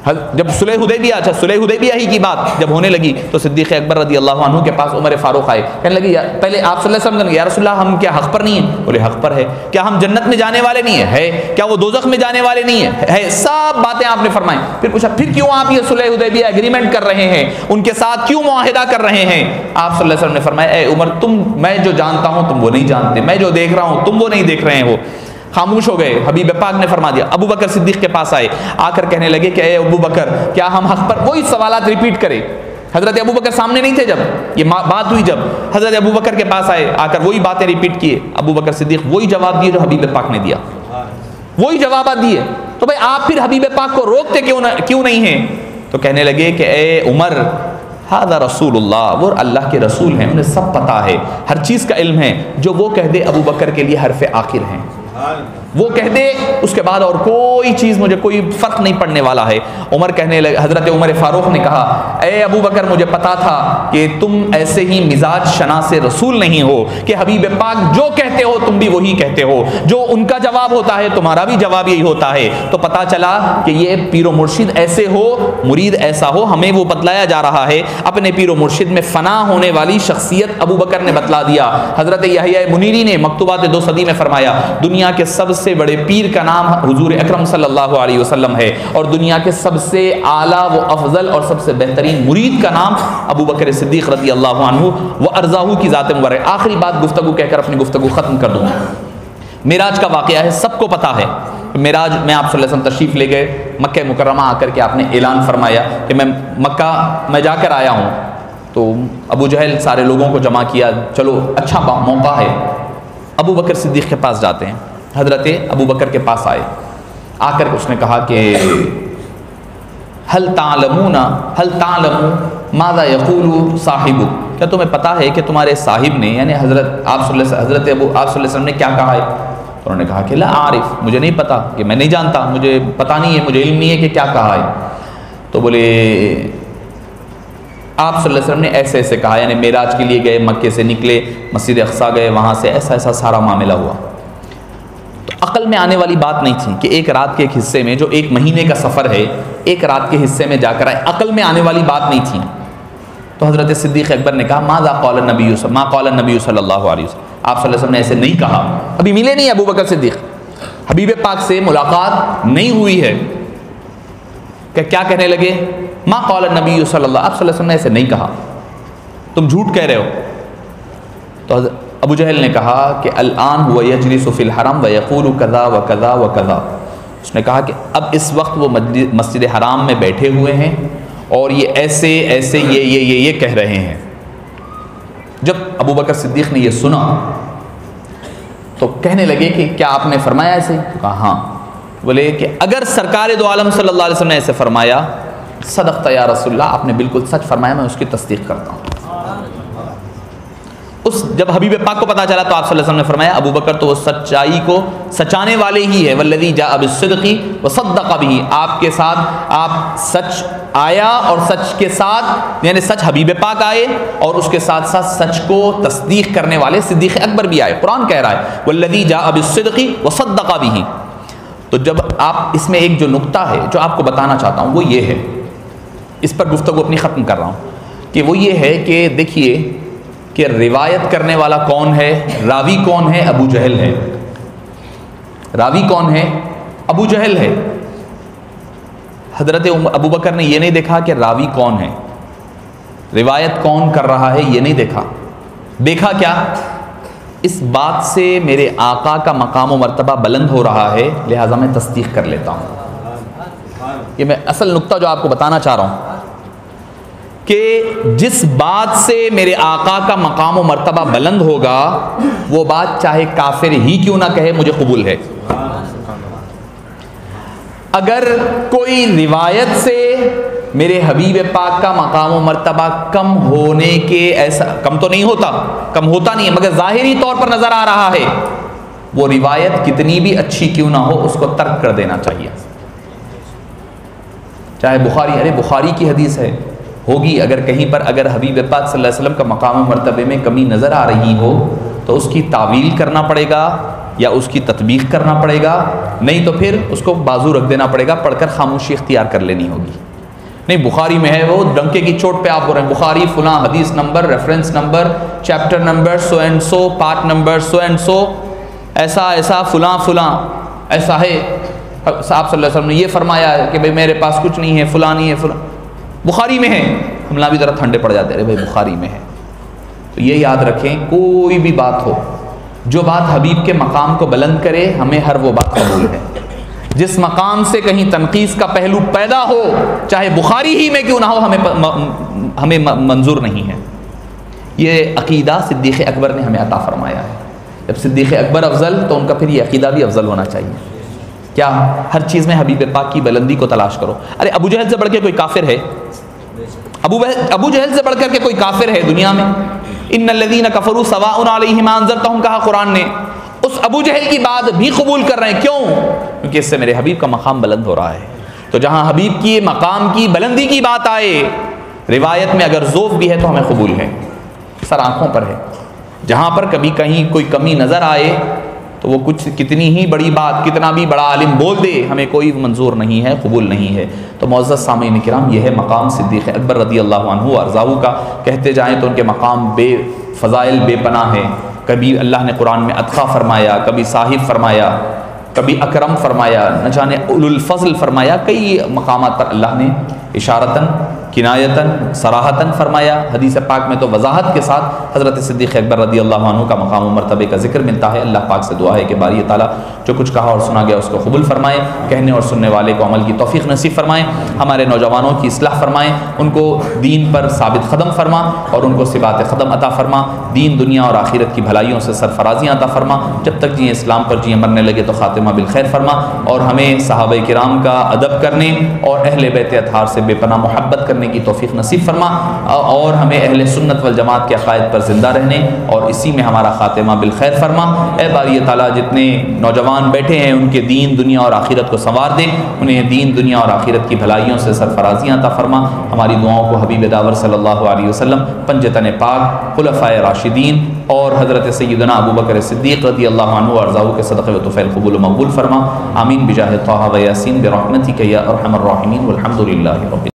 جب صلح حدیبیہ ہی کی بات جب ہونے لگی تو صدیق اکبر رضی اللہ عنہ کے پاس عمر فاروق آئے، کہنے لگے پہلے آپ صلی اللہ علیہ وسلم، یا رسول اللہ ہم کیا حق پر نہیں ہیں؟ بولے حق پر ہے۔ کیا ہم جنت میں جانے والے نہیں ہیں؟ ہے۔ کیا وہ دوزخ میں جانے والے نہیں ہیں؟ ہے۔ سب باتیں آپ نے فرمائی۔ پھر پوچھا پھر کیوں آپ یہ صلح حدیبیہ ایگریمنٹ کر رہے ہیں، ان کے ساتھ کیوں معاہدہ کر رہے ہیں؟ آپ صلی اللہ علیہ وسلم نے فرمایا اے عمر، میں جو جانتا ہوں تم وہ نہیں جانتے، میں جو دیکھ رہا ہوں تم وہ نہیں دیکھ رہے ہو۔ خاموش ہو گئے۔ حبیب پاک نے فرما دیا۔ ابو بکر صدیق کے پاس آئے، آ کر کہنے لگے کہ اے ابو بکر کیا ہم حق پر؟ وہی سوالات ریپیٹ کرے۔ حضرت ابو بکر سامنے نہیں تھے جب یہ بات ہوئی، جب حضرت ابو بکر کے پاس آئے، آ کر وہی باتیں ریپیٹ کیے۔ ابو بکر صدیق وہی جواب دیے جو حبیب پاک نے دیا، وہی جوابات دیے۔ تو بھائی آپ پھر حبیب پاک کو روکتے کیوں نہیں ہیں؟ تو کہنے لگے کہ اے عمر ھذا رسول اللہ، وہ اللہ کے رسول ہیں، انہیں سب پتہ ہے، ہر چیز کا علم ہے، جو وہ کہہ دے ابو بکر کے لیے حرف آخر ہیں، وہ کہہ دے اس کے بعد اور کوئی چیز مجھے کوئی فرق نہیں پڑنے والا ہے۔ عمر کہنے لگے، حضرت عمر فاروق نے کہا اے ابو بکر مجھے پتا تھا کہ تم ایسے ہی مزاج شناس رسول نہیں ہو کہ حبیب پاک جو کہتے ہو تم بھی وہی کہتے ہو، جو ان کا جواب ہوتا ہے تمہارا بھی جواب یہی ہوتا ہے۔ تو پتا چلا کہ یہ پیر و مرشد ایسے ہو، مرید ایسا ہو، ہمیں وہ بتلایا جا رہا ہے۔ اپنے پیر و مرشد میں فنا ہونے والی شخصیت ابو بکر نے بتلا دیا۔ حضرت یحییٰ منیری نے مکتوبات 2 صدی میں فرمایا دنیا کے سب سے بڑے پیر کا نام حضور اکرم صلی اللہ علیہ وسلم ہے، اور دنیا کے سب سے اعلیٰ و افضل اور سب سے بہترین مرید کا نام ابو بکر صدیق رضی اللہ عنہ و ارضاہ کی ذات مبارک۔ آخری بات گفتگو کہہ کر اپنی گفتگو ختم کر دوں۔ معراج کا واقعہ ہے، سب کو پتہ ہے۔ معراج میں آپ صلی اللہ علیہ وسلم تشریف لے گئے مکہ مکرمہ، آ کر کے آپ نے اعلان فرمایا کہ میں مکہ میں جا کر آیا ہوں۔ تو ابو جہل سارے لوگوں کو جمع کیا، چلو اچھا موقع ہے۔ ابو بکر صدیق کے پاس جاتے ہیں، حضرت ابو بکر کے پاس آئے، آ کر اس نے کہا کہ هل تعلم ماذا يقول صاحبک، کیا تمہیں پتہ ہے کہ تمہارے صاحب نے یعنی حضرت آپ صلی اللہ علیہ وسلم نے کیا کہا ہے؟ تو انہوں نے کہا کہ لا عارف، مجھے نہیں پتا، کہ میں نہیں جانتا، مجھے پتہ نہیں ہے، مجھے علم نہیں ہے کہ کیا کہا ہے۔ تو بولے آپ صلی اللہ علیہ وسلم نے ایسے ایسے کہا، یعنی معراج کے لیے گئے، مکے سے نکلے، مسجد اقصیٰ گئے، وہاں سے ایسا ایسا سارا معاملہ ہوا۔ تو عقل میں آنے والی بات نہیں تھی کہ ایک رات کے ایک حصے میں، جو 1 مہینے کا سفر ہے، ایک رات کے حصے میں جا کر آئے، عقل میں آنے والی بات نہیں تھی۔ تو حضرت صدیق اکبر نے کہا ما قال النبی صلی اللہ علیہ وسلم، آپ صلی اللہ علیہ وسلم نے ایسے نہیں کہا۔ ابھی ملے نہیں ابو بکر صدیق، حبیب پاک سے ملاقات نہیں ہوئی ہے کہ کیا کہنے لگے ما قال النبی صلی اللہ، آپ صلی اللہ علیہ وسلم نے ایسے نہیں کہا، تم جھوٹ کہہ رہے ہو۔ تو ابو جہل نے کہا کہ الان هو یجلس فی الحرم ویقول کذا وکذا وکذا، اس نے کہا کہ اب اس وقت وہ مسجد حرام میں بیٹھے ہوئے ہیں اور یہ ایسے ایسے یہ کہہ رہے ہیں۔ جب ابو بکر صدیق نے یہ سنا تو کہنے لگے کہ کیا آپ نے فرمایا ایسے؟ کہا ہاں۔ بولے کہ اگر سرکار دو عالم صلی اللہ علیہ وسلم نے ایسے فرمایا، صدقت یا رسول اللہ، آپ نے بالکل سچ فرمایا، میں اس کی تصدیق کرتا ہوں۔ جب حبیب پاک کو پتا چلا تو آپ صلی اللہ علیہ وسلم نے فرمایا ابو بکر تو وہ سچائی کو سچانے والے ہی ہے، والذی جاء بالصدق وصدق به، آپ کے ساتھ آپ سچ آیا اور سچ کے ساتھ یعنی سچ حبیب پاک آئے اور اس کے ساتھ ساتھ سچ کو تصدیق کرنے والے صدیق اکبر بھی آئے۔ قرآن کہہ رہا ہے والذی جاء بالصدق وصدق به۔ تو جب آپ اس میں ایک جو نقطہ ہے جو آپ کو بتانا چاہتا ہوں وہ یہ ہے، اس پر گفتگو اپنی ختم کر رہا ہوں، کہ وہ یہ ہے کہ دیکھیے کہ روایت کرنے والا کون ہے، راوی کون ہے؟ ابو جہل ہے۔ راوی کون ہے؟ ابو جہل ہے۔ حضرت ابو بکر نے یہ نہیں دیکھا کہ راوی کون ہے، روایت کون کر رہا ہے یہ نہیں دیکھا، دیکھا کیا؟ اس بات سے میرے آقا کا مقام و مرتبہ بلند ہو رہا ہے، لہٰذا میں تصدیق کر لیتا ہوں۔ یہ میں اصل نقطہ جو آپ کو بتانا چاہ رہا ہوں کہ جس بات سے میرے آقا کا مقام و مرتبہ بلند ہوگا وہ بات چاہے کافر ہی کیوں نہ کہے مجھے قبول ہے۔ اگر کوئی روایت سے میرے حبیب پاک کا مقام و مرتبہ کم ہونے کے، ایسا کم تو نہیں ہوتا، کم ہوتا نہیں ہے، مگر ظاہری طور پر نظر آ رہا ہے، وہ روایت کتنی بھی اچھی کیوں نہ ہو اس کو ترک کر دینا چاہیے۔ چاہے بخاری کی حدیث ہے، ہوگی اگر کہیں پر اگر حبیب پاک صلی اللہ علیہ وسلم کا مقام و مرتبے میں کمی نظر آ رہی ہو تو اس کی تعویل کرنا پڑے گا، یا اس کی تطبیق کرنا پڑے گا، نہیں تو پھر اس کو بازو رکھ دینا پڑے گا، پڑھ کر خاموشی اختیار کر لینی ہوگی۔ نہیں بخاری میں ہے، وہ ڈنکے کی چوٹ پہ آپ بول رہے ہیں بخاری فلاں حدیث number, reference number, chapter number so and so, part number so and so, ایسا ایسا فلاں فلاں ایسا ہے، صاحب صلی اللہ علیہ وسلم نے یہ فرمایا ہے کہ بھئی میرے پاس کچھ نہیں ہے، فلاں نہیں ہے، فلاں بخاری میں ہے، ہم بھی ذرا ٹھنڈے پڑ جاتے ہیں، بھائی بخاری میں ہے۔ تو یہ یاد رکھیں، کوئی بھی بات ہو، جو بات حبیب کے مقام کو بلند کرے، ہمیں ہر وہ بات قبول ہے۔ جس مقام سے کہیں تنقیص کا پہلو پیدا ہو، چاہے بخاری ہی میں کیوں نہ ہو، ہمیں منظور نہیں ہے۔ یہ عقیدہ صدیق اکبر نے ہمیں عطا فرمایا ہے۔ جب صدیق اکبر افضل تو ان کا پھر یہ عقیدہ بھی افضل ہونا چاہیے۔ کیا ہر چیز میں حبیب پاک کی بلندی کو تلاش کرو۔ ارے ابو جہل سے بڑھ کے کوئی کافر ہے؟ ابو جہل سے بڑھ کر کے کوئی کافر ہے دنیا میں؟ ان الذین کفروا سواء علیہم انذرتہم، کہا قرآن نے، اس ابو جہل کی بات بھی قبول کر رہے ہیں۔ کیوں؟ کیونکہ اس سے میرے حبیب کا مقام بلند ہو رہا ہے۔ تو جہاں حبیب کی مقام کی بلندی کی بات آئے، روایت میں اگر ذوف بھی ہے تو ہمیں قبول ہے، سر آنکھوں پر ہے۔ جہاں پر کبھی کہیں کوئی کمی نظر آئے تو وہ کچھ کتنی ہی بڑی بات، کتنا بھی بڑا عالم بول دے، ہمیں کوئی منظور نہیں ہے، قبول نہیں ہے۔ تو معزز سامعین کرام، یہ ہے مقام صدیق اکبر رضی اللہ عنہ وارضاہ کا۔ کہتے جائیں تو ان کے مقام بے فضائل بے پناہ ہیں۔ کبھی اللہ نے قرآن میں اتقا فرمایا، کبھی صاحب فرمایا، کبھی اکرم فرمایا، نہ جانے اولو الفضل فرمایا، کئی مقامات پر اللہ نے اشارتاً، کنایتاً، صراحتاً فرمایا۔ حدیث پاک میں تو وضاحت کے ساتھ حضرت صدیق اکبر رضی اللہ عنہ کا مقام و مرتبے کا ذکر ملتا ہے۔ اللہ پاک سے دعا ہے کہ باری تعالیٰ جو کچھ کہا اور سنا گیا اس کو قبول فرمائے، کہنے اور سننے والے کو عمل کی توفیق نصیب فرمائیں، ہمارے نوجوانوں کی اصلاح فرمائیں، ان کو دین پر ثابت قدم فرما اور ان کو ثبات قدم عطا فرما، دین دنیا اور آخرت کی بھلائیوں سے سرفرازیاں عطا فرما، جب تک جییں اسلام پر جییں، مرنے لگے تو خاتمہ بالخیر فرما، اور ہمیں صحابہ کرام کا ادب کرنے اور اہل بیت اطہار سے بے پناہ محبت کرنے کی توفیق نصیب فرما، اور ہمیں اہل سنت والجماعت کے عقائد پر زندہ رہنے اور اسی میں ہمارا خاتمہ بالخیر فرما۔ اے باری تعالیٰ، جتنے نوجوان بیٹھے ہیں ان کے دین دنیا اور آخرت کو سنوار دے، انہیں دین دنیا اور آخرت کی بھلائیوں سے سرفرازیاں عطا فرما۔ ہماری دعاؤں کو حبیب داور صلی اللہ علیہ وسلم، پنجتن پاک، خلفائے راشدین اور حضرت سیدنا ابوبکر صدیق رضی اللہ عنہ وارضاہ کے صدقے و طفیل قبول و مقبول فرما۔ آمین بجاہ طہ و یاسین برحمتک یا ارحم الراحمین، والحمد للہ رب